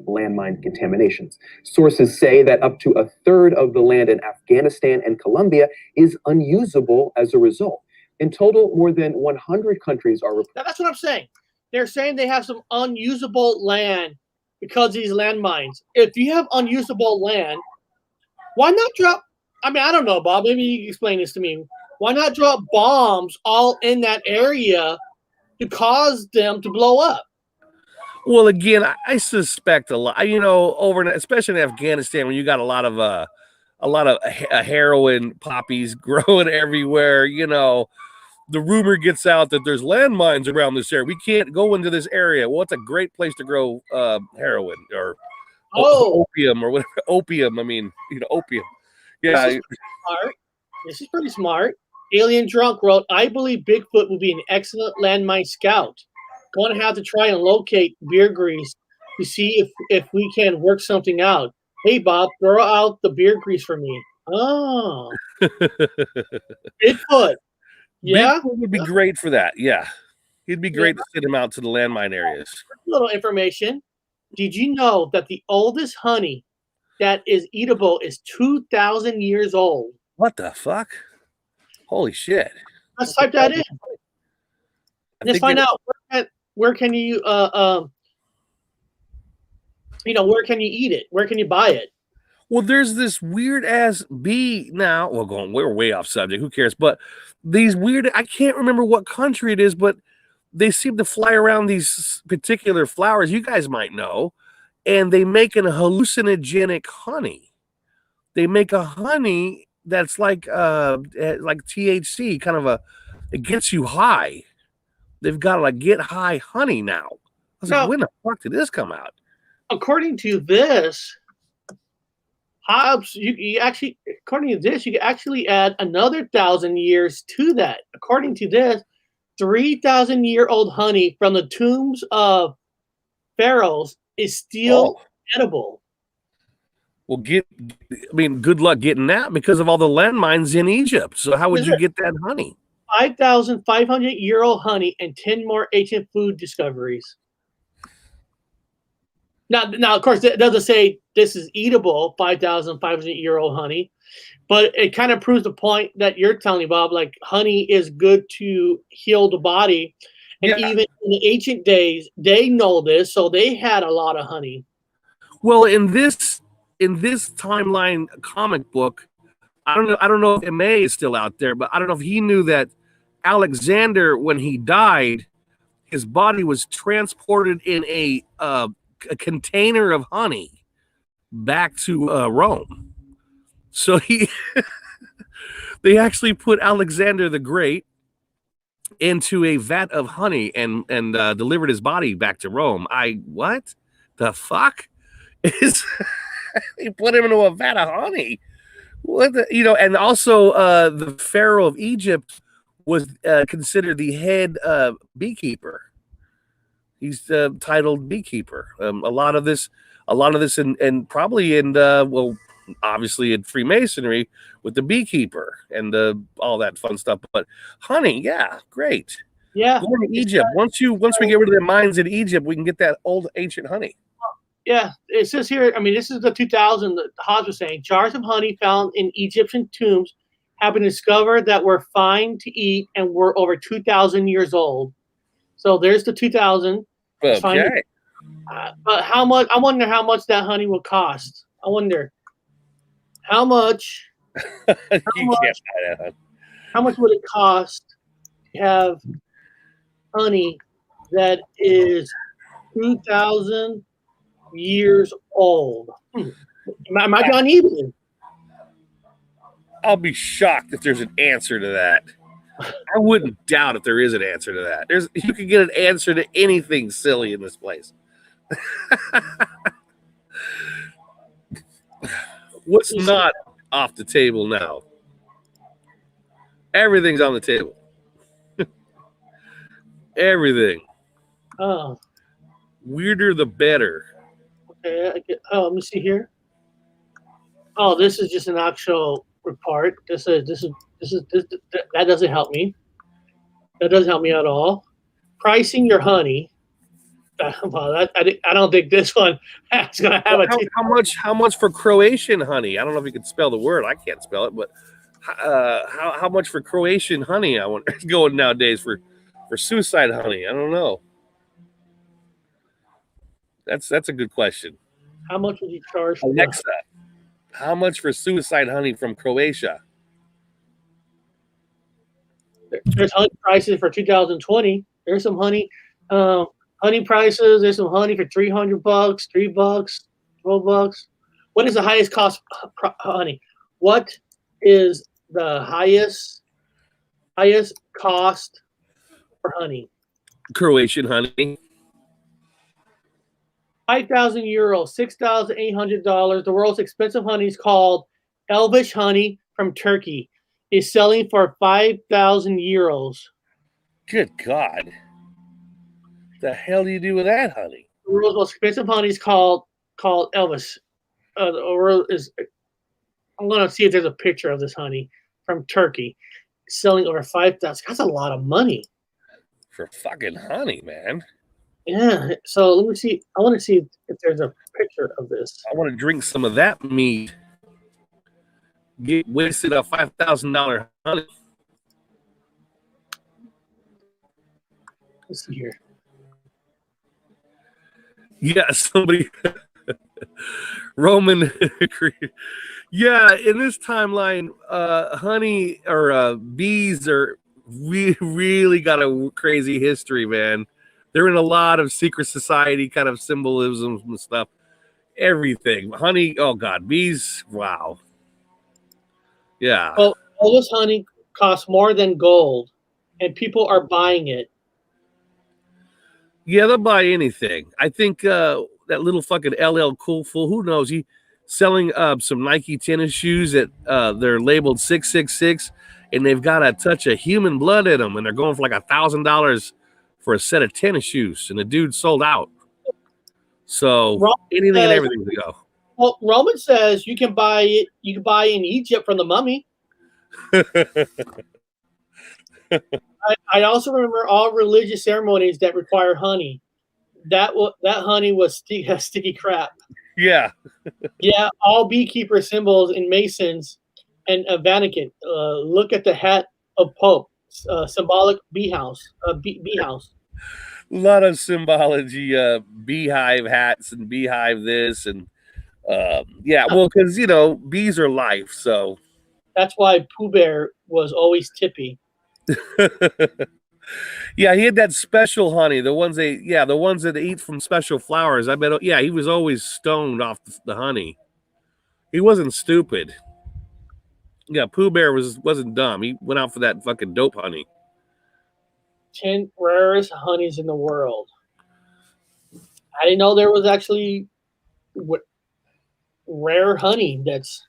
Landmine contaminations. Sources say that up to a third of the land in Afghanistan and Colombia is unusable as a result. In total, more than 100 countries are reported. Now, that's what I'm saying. They're saying they have some unusable land because of these landmines. If you have unusable land, why not drop? I mean, I don't know, Bob. Maybe you can explain this to me. Why not drop bombs all in that area to cause them to blow up? Well, again, I suspect a lot. You know, especially in Afghanistan, when you got a lot of heroin poppies growing everywhere. You know, the rumor gets out that there's landmines around this area. We can't go into this area. Well, it's a great place to grow heroin or opium or whatever. Opium. I mean, opium. Yeah. This is pretty smart. Alien Drunk wrote, I believe Bigfoot would be an excellent landmine scout. Going to have to try and locate beer grease to see if we can work something out. Hey, Bob, throw out the beer grease for me. Oh. Bigfoot. Yeah? Bigfoot would be great for that. Yeah. He'd be great to send him out to the landmine areas. Little information. Did you know that the oldest honey that is eatable is 2,000 years old? What the fuck? Holy shit. Let's type that in. Let's find out where can you where can you eat it? Where can you buy it? Well, there's this weird ass bee now. Well, we're way off subject. Who cares? But these weird, I can't remember what country it is, but they seem to fly around these particular flowers. You guys might know, and they make an hallucinogenic honey. They make a honey that's like THC, kind of it gets you high. They've got like get high honey now. I was like, when the fuck did this come out? According to this, Hobbs, you actually, according to this, you can actually add another 1,000 years to that. According to this, 3,000-year-old honey from the tombs of pharaohs is still edible. Well, good luck getting that because of all the landmines in Egypt. So how would you get that honey? 5,500-year-old honey and 10 more ancient food discoveries. Now, of course, it doesn't say this is eatable, 5,500-year-old honey, but it kind of proves the point that you're telling me, Bob. Like, honey is good to heal the body, and even in the ancient days, they know this, so they had a lot of honey. Well, in this timeline comic book, I don't know if MA is still out there, but I don't know if he knew that Alexander, when he died, his body was transported in a container of honey back to Rome. So they actually put Alexander the Great into a vat of honey and delivered his body back to Rome. What the fuck is? They put him into a vat of honey. What and also the Pharaoh of Egypt was considered the head beekeeper. He's titled beekeeper. A lot of this, and probably in obviously in Freemasonry with the beekeeper and all that fun stuff. But honey, yeah, great. Yeah, going to Egypt. Once we get rid of the mines in Egypt, we can get that old ancient honey. Yeah, it says here, I mean, this is the 2000 that Hobbs was saying. Jars of honey found in Egyptian tombs have been discovered that were fine to eat and were over 2,000 years old. So there's the 2,000. Okay. But how much? I wonder how much that honey will cost. I wonder how much. How much would it cost to have honey that is 2,000 years old. Am I John Evelyn? I'll be shocked if there's an answer to that. I wouldn't doubt if there is an answer to that. You can get an answer to anything silly in this place. What's not off the table now? Everything's on the table. Everything. Oh, Weirder the better. okay. Let me see here. Oh, this is just an actual report. This that doesn't help me. That doesn't help me at all. Pricing your honey. Well, I don't think this one is going to have how much for Croatian honey? I don't know if you can spell the word. I can't spell it, but how much for Croatian honey? I wonder is going nowadays for suicide honey. I don't know. That's a good question. How much would you charge for Alexa, how much for suicide honey from Croatia? There's honey prices for 2020. There's some honey prices. There's some honey for $300, $3, $12. What is the highest cost honey? What is the highest cost for honey? Croatian honey. 5,000 euros, $6,800. The world's expensive honey is called Elvish honey from Turkey. Is selling for 5,000 euros. Good God. The hell do you do with that honey? The world's most expensive honey is called Elvis. I'm going to see if there's a picture of this honey from Turkey. It's selling over 5,000. That's a lot of money. For fucking honey, man. Yeah. So let me see. I want to see if there's a picture of this. I want to drink some of that meat. Get wasted a $5,000 honey. Let's see here. Yeah, somebody Roman. Yeah, in this timeline, honey or bees are really got a crazy history, man. They're in a lot of secret society kind of symbolisms and stuff. Everything. Honey, oh God, bees, wow. Yeah. Well, all this honey costs more than gold, and people are buying it. Yeah, they'll buy anything. I think that little fucking LL Cool Fool, who knows? He selling some Nike tennis shoes that they're labeled 666, and they've got a touch of human blood in them, and they're going for like $1,000 for a set of tennis shoes, and the dude sold out. So anything and everything to go. Well, Roman says you can buy it. You can buy in Egypt from the mummy. I also remember all religious ceremonies that require honey. That honey was sticky crap. Yeah. Yeah, all beekeeper symbols in Masons and Vatican. Look at the hat of Pope, symbolic bee house. Bee house. A lot of symbology, beehive hats and beehive this and yeah, well, because bees are life, so that's why Pooh Bear was always tippy. Yeah, he had that special honey, the ones that they eat from special flowers. I bet. Yeah, he was always stoned off the honey. He wasn't stupid. Yeah, Pooh Bear wasn't dumb. He went out for that fucking dope honey. 10 rarest honeys in the world. I didn't know there was actually rare honey. That's,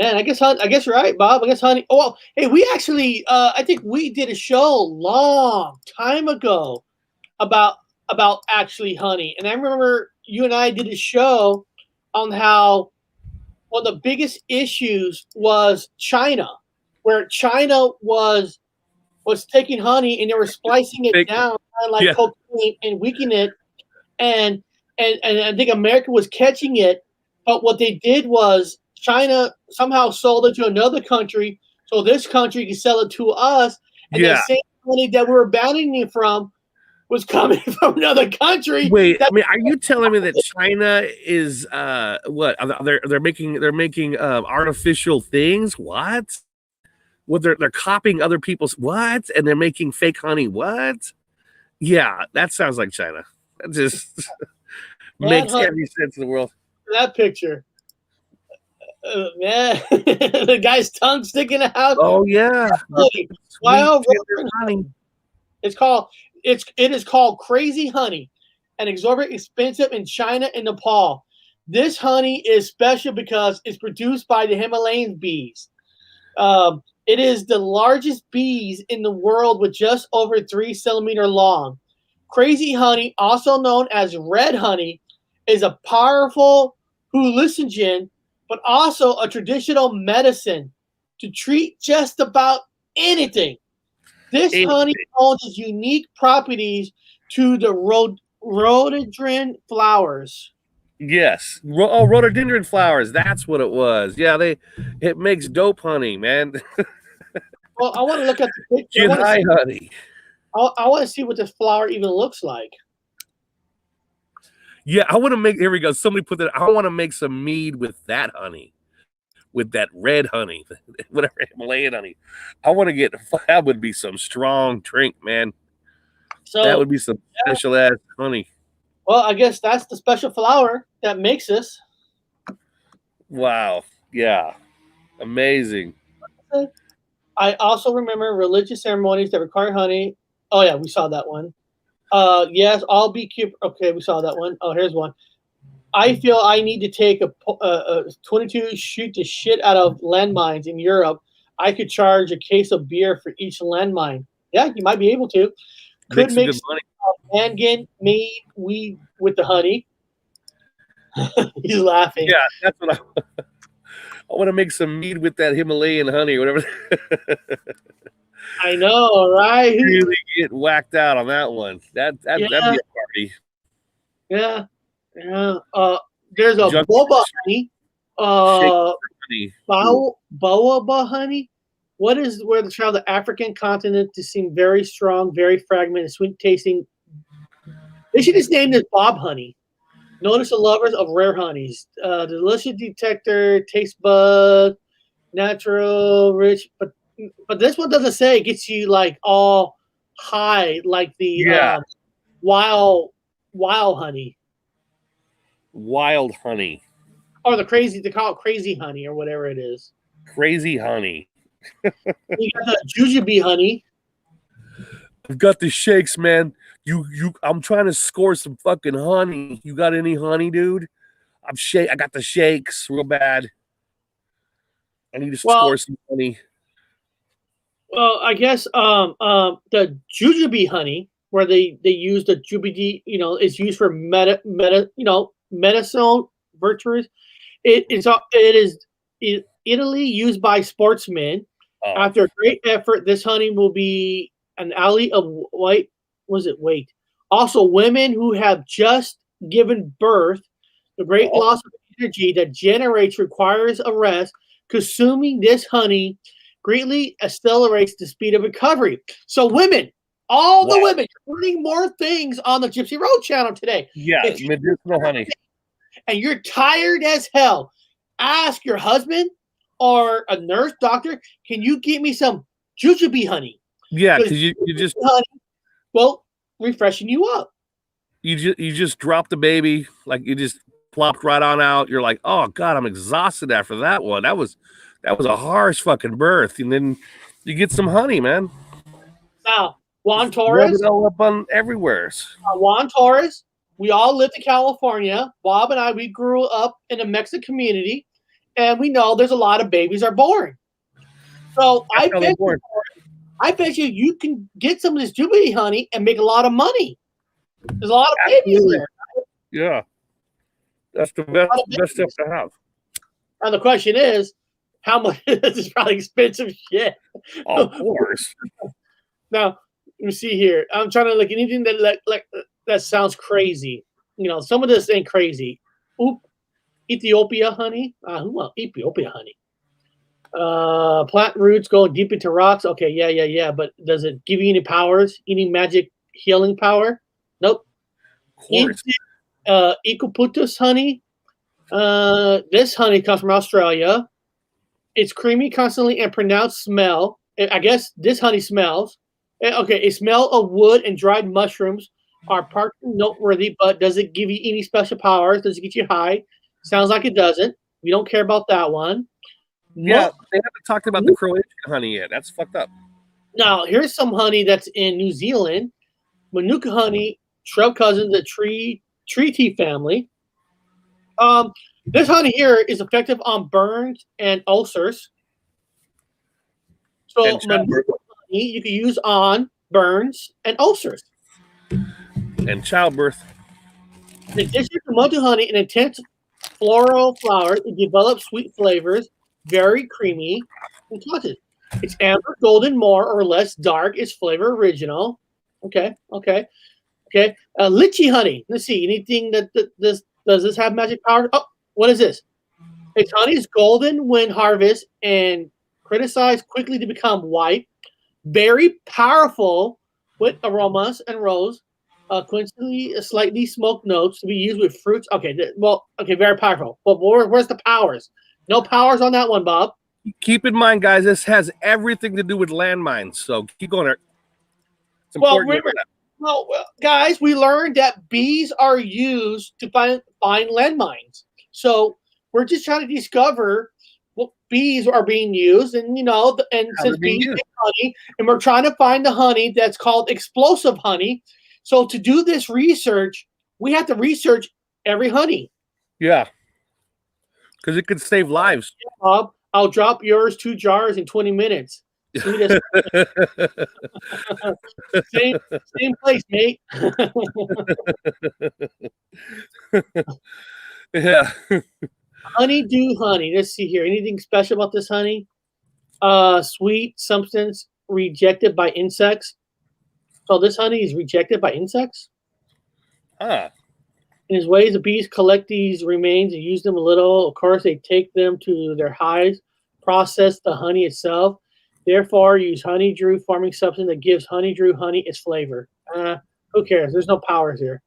man. I guess you're right, Bob. I guess honey. Oh well. Hey, we actually. I think we did a show a long time ago about actually honey, and I remember you and I did a show on how one of the biggest issues was China, where China was taking honey and they were splicing it down like cocaine and weakening it, and I think America was catching it, but what they did was China somehow sold it to another country, so this country could sell it to us, and the same honey that we were banning it from was coming from another country. Wait, I mean, are you telling me that China is what? They're making artificial things? What? Well, they're copying other people's what? And they're making fake honey. What? Yeah, that sounds like China. That just That makes honey, every sense in the world. that picture, man, the guy's tongue sticking out. Oh yeah, Honey, sweet wild tender rose honey. it is called crazy honey, and exorbitant expensive in China and Nepal. This honey is special because it's produced by the Himalayan bees. It is the largest bees in the world with just over 3 centimeter long. Crazy honey, also known as red honey, is a powerful hallucinogen, but also a traditional medicine to treat just about anything. This honey owns unique properties to the rhododendron flowers. Yes. Rhododendron flowers. That's what it was. Yeah, it makes dope honey, man. Well, I want to look at the picture. Get high honey. I want to see what this flower even looks like. Yeah, I want to make. Here we go. Somebody put that. I want to make some mead with that honey, with that red honey, whatever Himalayan honey. I want to get. That would be some strong drink, man. So that would be some special ass honey. Well, I guess that's the special flower that makes this. Wow. Yeah. Amazing. I also remember religious ceremonies that require honey. Oh yeah, we saw that one. Yes, all beekeeper. Okay, we saw that one. Oh, here's one. I feel I need to take a 22 shoot the shit out of landmines in Europe. I could charge a case of beer for each landmine. Yeah, you might be able to. Could make Mangan made weed with the honey. He's laughing. Yeah, that's what I want to make some mead with that Himalayan honey or whatever. I know, right? Really get whacked out on that one. That'd be a party. Yeah. There's a boba honey. Baobab honey. What is where the travel the African continent to seem very strong, very fragmented, sweet tasting. They should just name this Bob honey. Notice the lovers of rare honeys. The delicious detector, taste bud, natural, rich, but this one doesn't say it gets you like all high like the wild honey. Wild honey. Or they call it crazy honey or whatever it is. Crazy honey. You got the jujube honey. I've got the shakes, man. I'm trying to score some fucking honey. You got any honey, dude? I got the shakes real bad. I need to score some honey. Well, I guess the jujube honey, where they use the jujube, is used for medicinal virtues. It is Italy used by sportsmen. Oh. After a great effort, this honey will be an ally of weight. Also, women who have just given birth, the great loss of energy that generates requires a rest. Consuming this honey greatly accelerates the speed of recovery. So, women, all the women, you're learning more things on the Gypsy Road channel today. Yeah, medicinal honey. And you're tired as hell. Ask your husband or a nurse, doctor, can you get me some jujube honey? Yeah, because you just honey, well, refreshing you up. You just dropped the baby, like you just plopped right on out. You're like, oh God, I'm exhausted after that one. That was a harsh fucking birth. And then you get some honey, man. Now, Juan Torres, rub it all up on everywhere. Juan Torres, we all lived in California. Bob and I, we grew up in a Mexican community, and we know there's a lot of babies are born. So I bet you can get some of this jujube honey and make a lot of money. There's a lot of babies there. Yeah. That's the best stuff to have. And the question is, how much? This is probably expensive shit. Oh, of course. Now, let me see here. I'm trying to like anything that that sounds crazy. Some of this ain't crazy. Oop, Ethiopia honey. Who wants Ethiopia honey? Plant roots go deep into rocks. Okay, yeah. But does it give you any powers? Any magic healing power? Nope. Eucalyptus honey. This honey comes from Australia. It's creamy constantly and pronounced smell. I guess this honey smells. Okay, a smell of wood and dried mushrooms are partly noteworthy, but does it give you any special powers? Does it get you high? Sounds like it doesn't. We don't care about that one. Yeah, they haven't talked about the Croatian honey yet. That's fucked up. Now, here's some honey that's in New Zealand. Manuka honey, shrub cousin, the tree tea family. This honey here is effective on burns and ulcers. So And childbirth. Manuka honey you can use on burns and ulcers. And childbirth. In addition to Manuka honey, an intense floral flower, it develops sweet flavors, very creamy and touches. It's amber, golden, more or less dark. It's flavor original. Okay. Lychee honey. Let's see. Anything that this does this have magic power? Oh, what is this? Its honey is golden when harvested and criticized quickly to become white. Very powerful with aromas and rose. Coincidentally, slightly smoked notes to be used with fruits. Okay, very powerful. But where's the powers? No powers on that one, Bob. Keep in mind, guys, this has everything to do with landmines. So keep going there. It's important. Well, guys, we learned that bees are used to find landmines. So we're just trying to discover what bees are being used, and since bees make honey, and we're trying to find the honey that's called explosive honey. So to do this research, we have to research every honey. Yeah, because it could save lives. Bob, I'll drop yours 2 jars in 20 minutes. same place, mate. Yeah. Honeydew honey. Let's see here. Anything special about this honey? Sweet substance rejected by insects. So this honey is rejected by insects? Ah. In his ways, the bees collect these remains and use them a little. Of course, they take them to their hives, process the honey itself. Therefore, use honeydew forming substance that gives honeydew honey its flavor. Who cares? There's no powers here.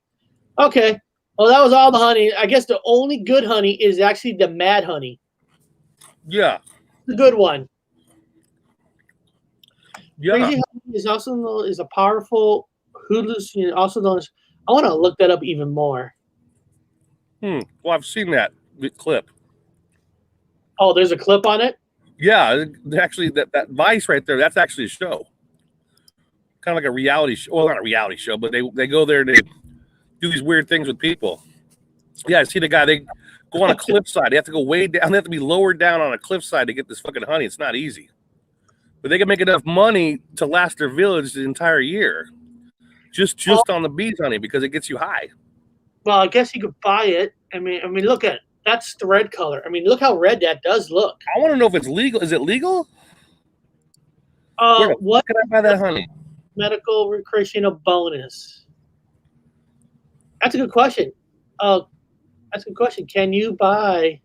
Okay. Well, that was all the honey. I guess the only good honey is actually the mad honey. Yeah. The good one. Yeah. Crazy honey is also known as a powerful hallucination. Also known as, I want to look that up even more. Well, I've seen that clip. Oh, there's a clip on it? Yeah, actually, that Vice right there, that's actually a show. Kind of like a reality show. Well, not a reality show, but they go there and they do these weird things with people. Yeah, I see the guy. They go on a cliffside. They have to go way down. They have to be lowered down on a cliffside to get this fucking honey. It's not easy. But they can make enough money to last their village the entire year. Just on the bees honey, because it gets you high. Well, I guess you could buy it. I mean, look at it. That's the red color. I mean, look how red that does look. I want to know if it's legal. Is it legal? What can I buy that honey? Medical recreational bonus. That's a good question. That's a good question. Can you buy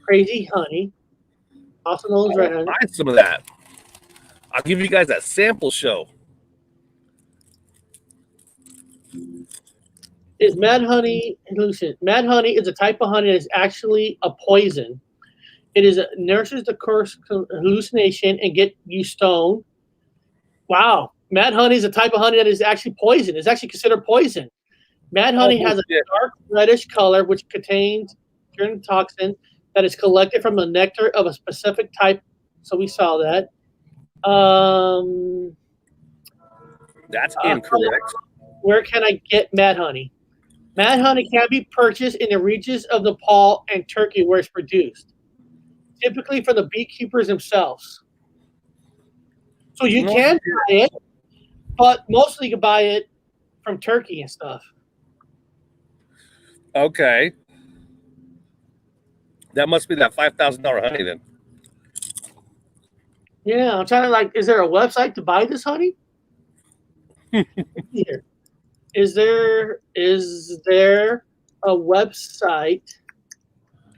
crazy honey? Also known as red honey. Buy some of that. I'll give you guys that sample show. Is mad honey hallucinant? Mad honey is a type of honey that is actually a poison. It nurses the curse hallucination and get you stoned. Wow. Mad honey is a type of honey that is actually poison. It's actually considered poison. Mad honey has a dark reddish color which contains certain toxin that is collected from the nectar of a specific type. So we saw that. That's incorrect. Where can I get mad honey? Mad honey can be purchased in the regions of Nepal and Turkey where it's produced, typically from the beekeepers themselves. So you can buy it, but mostly you can buy it from Turkey and stuff. Okay. That must be that $5,000 honey then. Yeah, I'm trying to is there a website to buy this honey? Here. Is there a website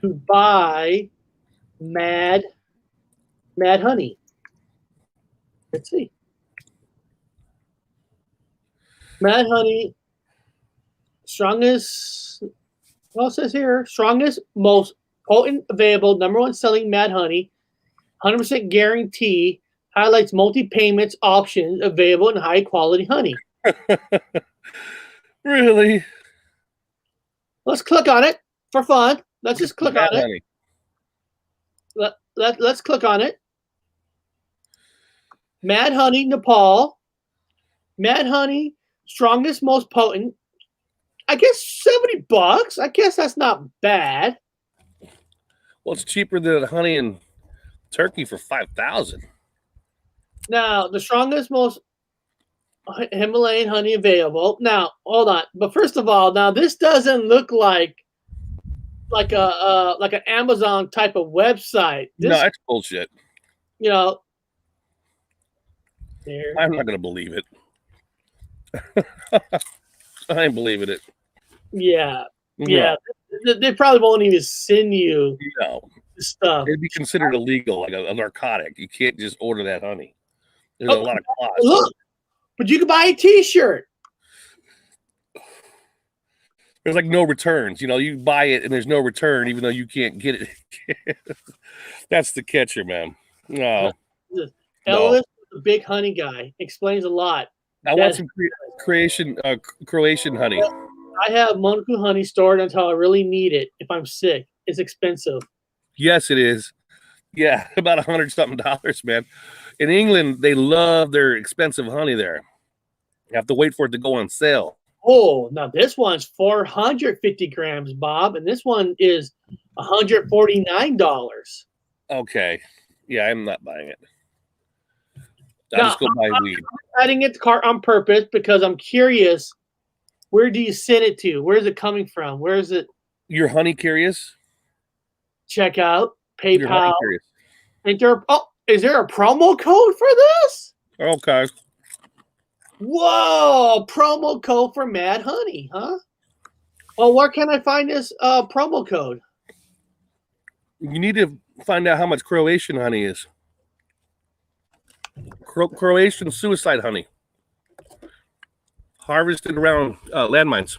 to buy mad honey? Let's see. Mad honey, strongest, well, it says here, strongest, most potent, available, #1 selling mad honey. 100% guarantee, highlights multi-payments options available in high-quality honey. Really? Let's click on it for fun. Let's just click on it. Honey. Let's click on it. Mad Honey, Nepal. Mad Honey, strongest, most potent. I guess $70. I guess that's not bad. Well, it's cheaper than honey in Turkey for 5,000. Now, the strongest, most Himalayan honey available. Now, hold on. But first of all, now this doesn't look like an Amazon type of website. This, No, that's bullshit. you know. There. I'm not gonna believe it. I ain't believing it. Yeah. No. Yeah. They probably won't even send you the stuff. It'd be considered illegal, like a narcotic. You can't just order that honey. There's a lot of cost. Look, but you can buy a T-shirt. There's like no returns. You buy it and there's no return, even though you can't get it. That's the catcher, man. No. Elvis, the big honey guy, explains a lot. I want some Croatian honey. I have Monaco honey stored until I really need it. If I'm sick, it's expensive. Yes, it is. Yeah, about $100-something, man. In England, they love their expensive honey there. You have to wait for it to go on sale. Oh, now this one's 450 grams, Bob, and this one is $149. Okay. Yeah, I'm not buying it. I'll Now, just go buy weed. I'm adding it to cart on purpose because I'm curious. Where do you send it to? Where is it coming from? Where is it? You're honey curious? Check out You're honey PayPal. curious. Is there a promo code for this? Okay. Whoa, promo code for Mad Honey, huh? Well, where can I find this promo code? You need to find out how much Croatian honey is. Croatian suicide honey. Harvested around landmines.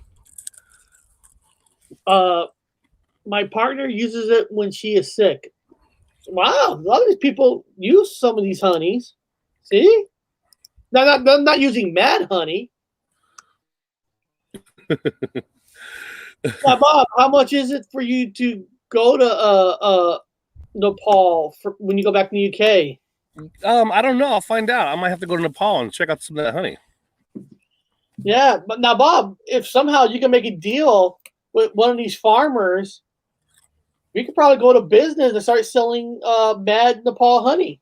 My partner uses it when she is sick. Wow, a lot of these people use some of these honeys. See? Not using Mad Honey. Now, Bob, how much is it for you to go to Nepal when you go back to the UK? I don't know. I'll find out. I might have to go to Nepal and check out some of that honey. Yeah, but now, Bob, if somehow you can make a deal with one of these farmers, we could probably go to business and start selling Mad Nepal honey.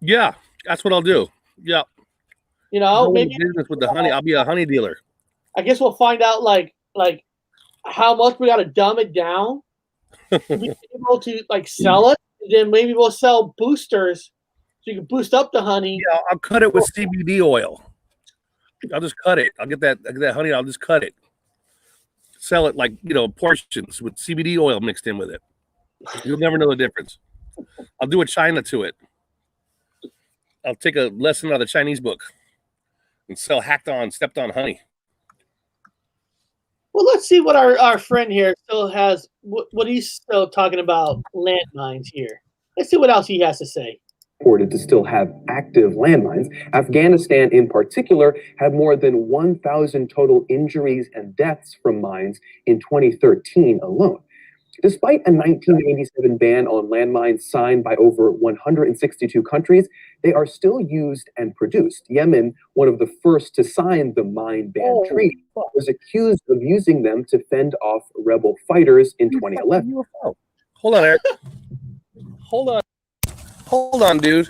Yeah, that's what I'll do. Yeah. Maybe business with the honey. I'll be a honey dealer. I guess we'll find out like how much we got to dumb it down to be able to sell it. And then maybe we'll sell boosters so you can boost up the honey. Yeah, I'll cut it with CBD oil. I'll just cut it. I'll get that honey. I'll just cut it. Sell it portions with CBD oil mixed in with it. You'll never know the difference. I'll do a China to it. I'll take a lesson out of the Chinese book and sell stepped on honey. Well, let's see what our friend here still has. What he's still talking about landmines here. Let's see what else he has to say. Reported to still have active landmines. Afghanistan, in particular, had more than 1,000 total injuries and deaths from mines in 2013 alone. Despite a 1987 ban on landmines signed by over 162 countries, they are still used and produced. Yemen, one of the first to sign the mine ban treaty, was accused of using them to fend off rebel fighters in 2011. Hold on, Eric. Hold on, dude.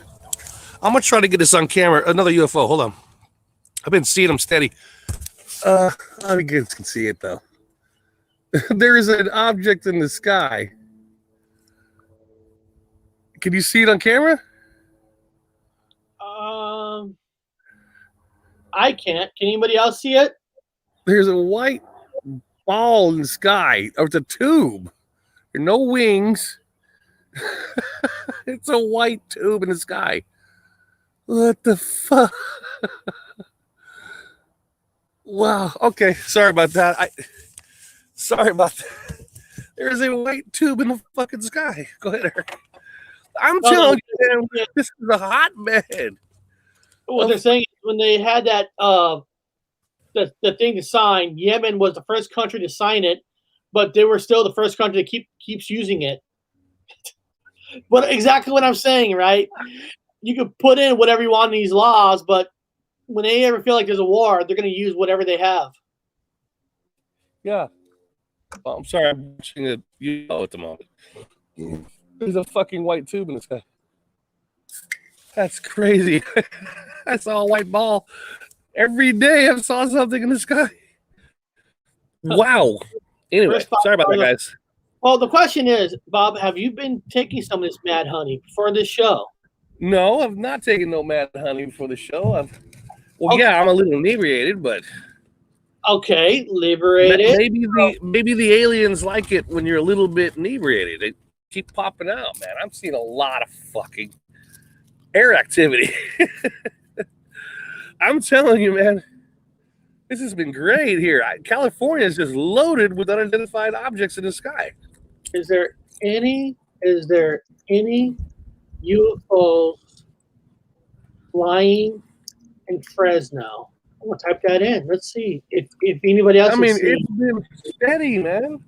I'm gonna try to get this on camera. Another UFO. Hold on. I've been seeing them steady. I think you can see it though. There is an object in the sky. Can you see it on camera? I can't. Can anybody else see it? There's a white ball in the sky. Or it's a tube. There are no wings. It's a white tube in the sky. What the fuck? Wow. Okay. Sorry about that. Sorry about that. There's a white tube in the fucking sky. Go ahead, Eric. I'm telling you, man, this is a hotbed. What they're saying is when they had that the thing to sign, Yemen was the first country to sign it, but they were still the first country to keeps using it. But exactly what I'm saying, right? You could put in whatever you want in these laws, but when they ever feel like there's a war, they're going to use whatever they have. Yeah. Well, I'm sorry, I'm watching a UFO at the moment. There's a fucking white tube in the sky. That's crazy. I saw a white ball every day. I saw something in the sky. Wow. Anyway, sorry about that, guys. Well, the question is, Bob, have you been taking some of this mad honey for this show? No, I've not taken no mad honey for the show. Yeah, I'm a little inebriated, but okay, liberated. Maybe the aliens like it when you're a little bit inebriated. They keep popping out, man. I'm seeing a lot of fucking air activity. I'm telling you, man, this has been great here. California is just loaded with unidentified objects in the sky. Is there any UFOs flying in Fresno? I'm gonna type that in. Let's see if anybody else. I mean, it's been steady, man.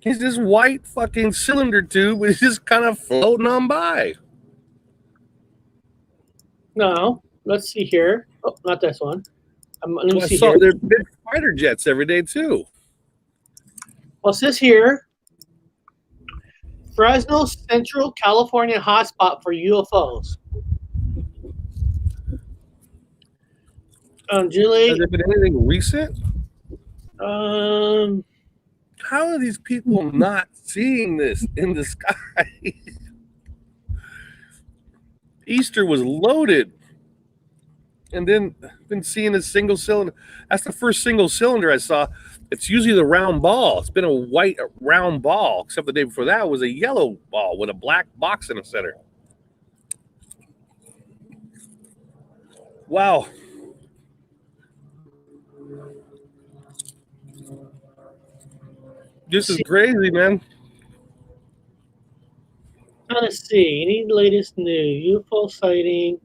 It's this white fucking cylinder tube, it's just kind of floating on by. No, let's see here. Oh, not this one. Let me see here. There's big fighter jets every day too. Well, it says here, Fresno Central California hotspot for UFOs. Julie. Has there been anything recent? Um. How are these people not seeing this in the sky? Easter was loaded. And then been seeing a single cylinder. That's the first single cylinder I saw. It's usually the round ball. It's been a white round ball, except the day before that was a yellow ball with a black box in the center. Wow. This is crazy, man. Let's see. Any latest news? UFO sighting.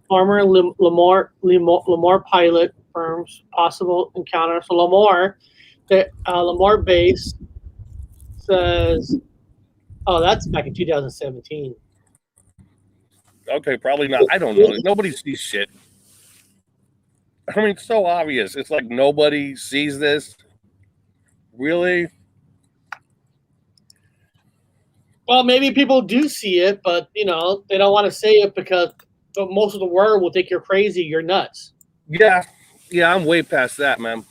Former Lemoore pilot firms possible encounter. So Lemoore, the Lemoore base says, oh, that's back in 2017. Okay, probably not. I don't know. Nobody sees shit. I mean, it's so obvious. It's like nobody sees this. Really? Well, maybe people do see it, but they don't want to say it because most of the world will think you're crazy, you're nuts. Yeah, I'm way past that, man.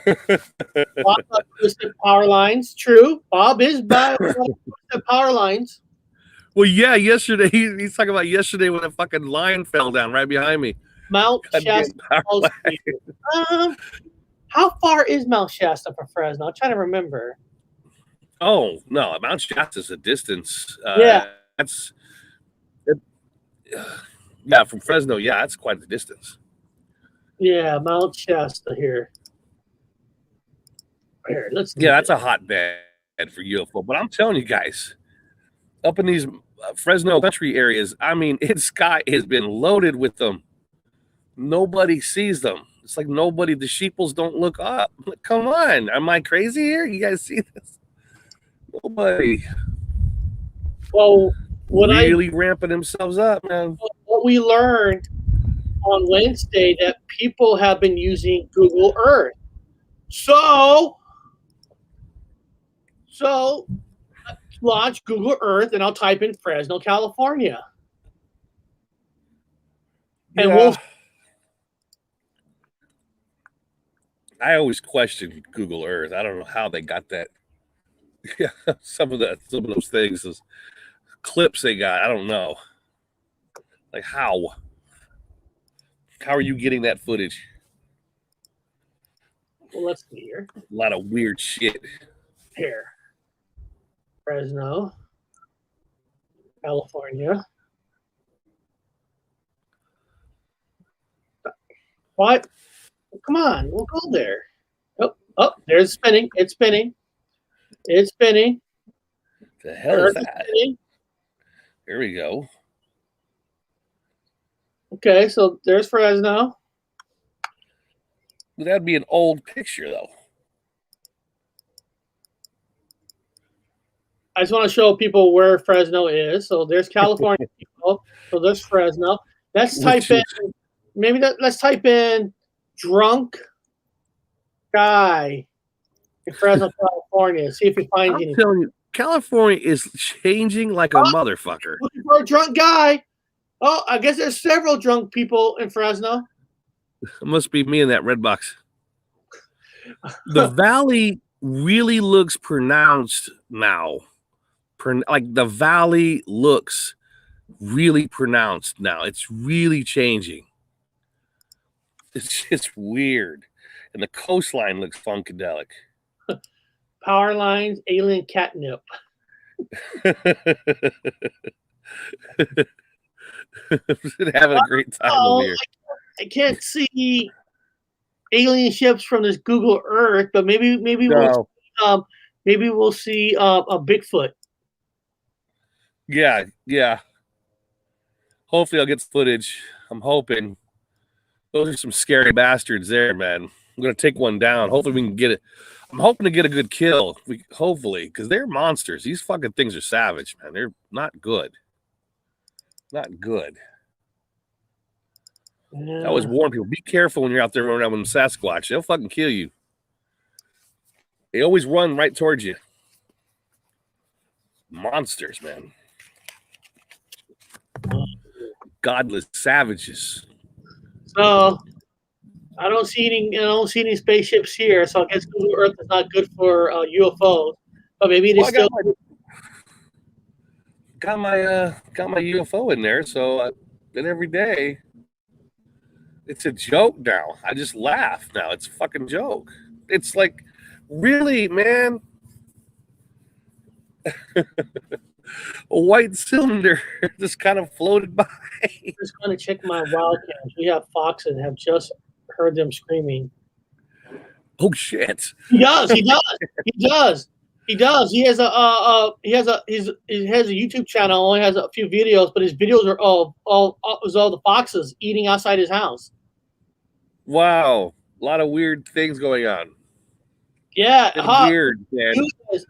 Bob twisted power lines. True, Bob is by twisted power lines. Well, yeah, yesterday he's talking about yesterday when a fucking line fell down right behind me. Mount Shasta. How far is Mount Shasta from Fresno? I'm trying to remember. Oh no, Mount Shasta is a distance. Yeah, yeah, from Fresno. Yeah, that's quite a distance. Yeah, Mount Shasta here. Here, let's. Yeah, that's a hotbed for UFO. But I'm telling you guys, up in these Fresno country areas, I mean, its sky has been loaded with them. Nobody sees them. It's like nobody. The sheeples don't look up. Like, come on, am I crazy here? You guys see this? Nobody. Well, really ramping themselves up, man. What we learned on Wednesday that people have been using Google Earth. So launch Google Earth and I'll type in Fresno, California. And I always question Google Earth. I don't know how they got that. Yeah, some of those things, those clips they got. I don't know. Like how are you getting that footage? Well, let's see here. A lot of weird shit. Here. Fresno, California. What? Come on, we'll go there. Oh, there's spinning. It's spinning. It's spinning. The hell is that? There we go. Okay, so there's Fresno. That'd be an old picture, though. I just want to show people where Fresno is. So there's California people. So there's Fresno. Let's type in let's type in drunk guy in Fresno, California. See if we find anything. I'm telling you, California is changing like a motherfucker. Looking for a drunk guy. Oh, I guess there's several drunk people in Fresno. It must be me in that red box. The valley really looks pronounced now. Like the valley looks really pronounced now. It's really changing. It's just weird. And the coastline looks funkadelic. Power lines, alien catnip. Having a great time over here. I can't see alien ships from this Google Earth, but maybe No. we'll see a Bigfoot. Yeah. Hopefully I'll get the footage. I'm hoping. Those are some scary bastards there, man. I'm going to take one down. Hopefully we can get it. I'm hoping to get a good kill. Hopefully, because they're monsters. These fucking things are savage, man. They're not good. Not good. Yeah. I always warn people, be careful when you're out there running around with them Sasquatch. They'll fucking kill you. They always run right towards you. Monsters, man. Godless savages. So I don't see any spaceships here. So I guess Google Earth is not good for UFOs. But maybe it is still. Got my UFO in there, so then every day it's a joke now. I just laugh now. It's a fucking joke. It's like, really, man? A white cylinder just kind of floated by. I'm just going to check my wildcams. We have foxes and have just heard them screaming. Oh shit! He does. He has a YouTube channel. Only has a few videos, but his videos are all the foxes eating outside his house. Wow, a lot of weird things going on. Yeah, weird, man.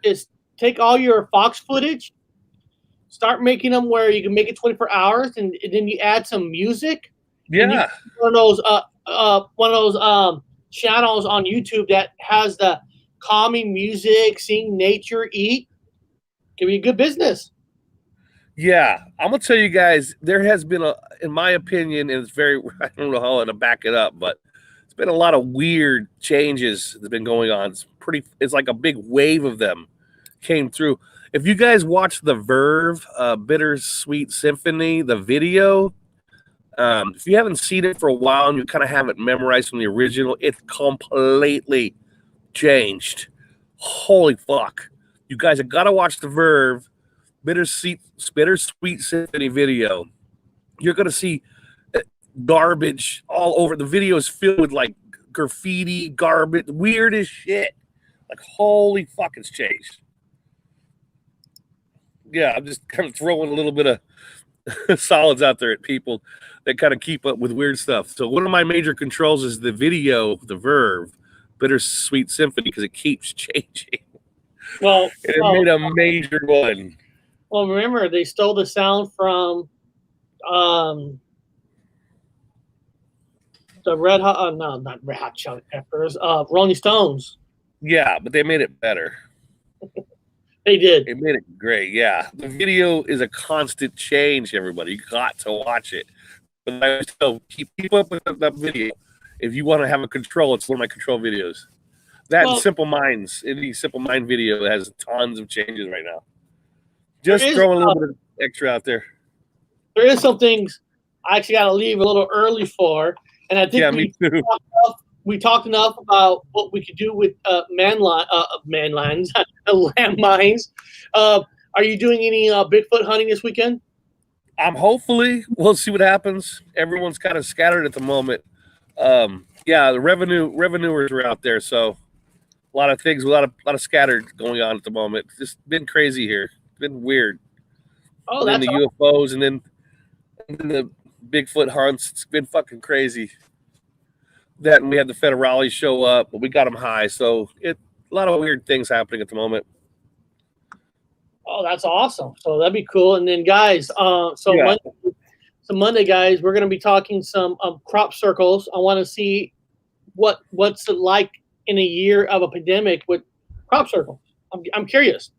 Is take all your fox footage, start making them where you can make it 24 hours, and then you add some music. Yeah, one of those channels on YouTube that has the calming music, seeing nature eat. Can be a good business. Yeah, I'm gonna tell you guys, there has been in my opinion, and it's very, I don't know how to back it up, but it's been a lot of weird changes that's been going on. It's like a big wave of them came through. If you guys watch the Verve Bittersweet Symphony, the video, if you haven't seen it for a while and you kind of have it memorized from the original, it's completely changed. Holy fuck. You guys have got to watch the Verve Bittersweet Symphony video. You're going to see garbage all over. The video is filled with like graffiti, garbage, weird as shit. Like, holy fuck, it's changed. Yeah, I'm just kind of throwing a little bit of solids out there at people that kind of keep up with weird stuff. So one of my major controls is the video, the Verve Bittersweet Symphony, because it keeps changing. Well, and it made a major one. Well, remember, they stole the sound from the Red Hot, not Red Hot Chili Peppers, Rolling Stones. Yeah, but they made it better. They did. It made it great, yeah. The video is a constant change, everybody. You got to watch it. But I still keep up with that video. If you want to have a control, it's one of my control videos. That and Simple Minds. Any Simple Mind video has tons of changes right now. Just throwing a little bit of extra out there. There is some things I actually got to leave a little early for. And I think we talked enough about what we could do with landmines. Are you doing any Bigfoot hunting this weekend? Hopefully. We'll see what happens. Everyone's kind of scattered at the moment. The revenuers are out there, so a lot of things, a lot of scattered going on at the moment. It's just been crazy here. It's been weird. Oh, and then that's the UFOs, and then the Bigfoot hunts. It's been fucking crazy. That, and we had the federales show up, but we got them high. So a lot of weird things happening at the moment. Oh, that's awesome. So that'd be cool. And then, guys, Yeah. Monday, guys, we're going to be talking some crop circles. I want to see what's it like in a year of a pandemic with crop circles. I'm curious.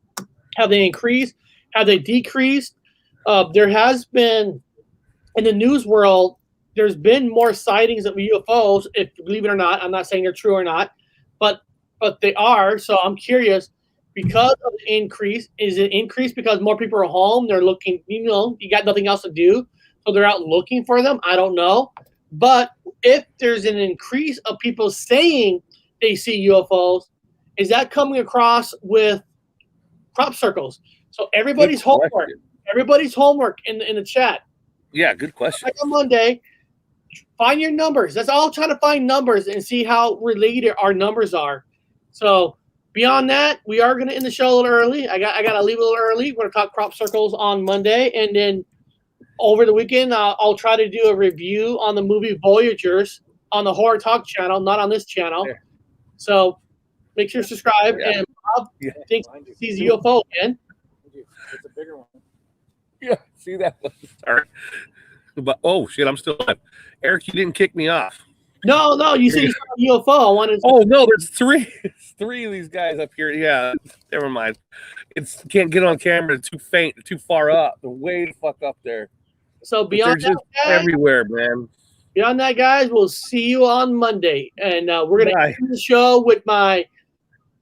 Have they increased? Have they decreased? There has been, in the news world, there's been more sightings of UFOs, if you believe it or not. I'm not saying they're true or not, but they are. So I'm curious, because of the increase, is it increased because more people are home? They're looking, you got nothing else to do, so they're out looking for them? I don't know. But if there's an increase of people saying they see UFOs, is that coming across with crop circles? So everybody's homework in the chat. Yeah, good question. Like on Monday, find your numbers. That's all. Trying to find numbers and see how related our numbers are. So beyond that, we are going to end the show a little early. I got to leave a little early. We're going to talk crop circles on Monday, and then over the weekend, I'll try to do a review on the movie Voyagers on the Horror Talk channel, not on this channel. Yeah. So make sure to subscribe. Yeah. And Bob thinks he sees a UFO again. It's a bigger one. Yeah, see that one. Sorry. But oh shit, I'm still alive. Eric, you didn't kick me off. No, you said you saw a UFO. I wanted to... Oh no, there's three of these guys up here. Yeah, never mind. It's can't get on camera. They're too faint. They're too far up. They're way the fuck up there. So beyond that, guys, everywhere, man. Beyond that, guys, we'll see you on Monday, and we're gonna end the show with my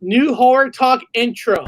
new Horror Talk intro.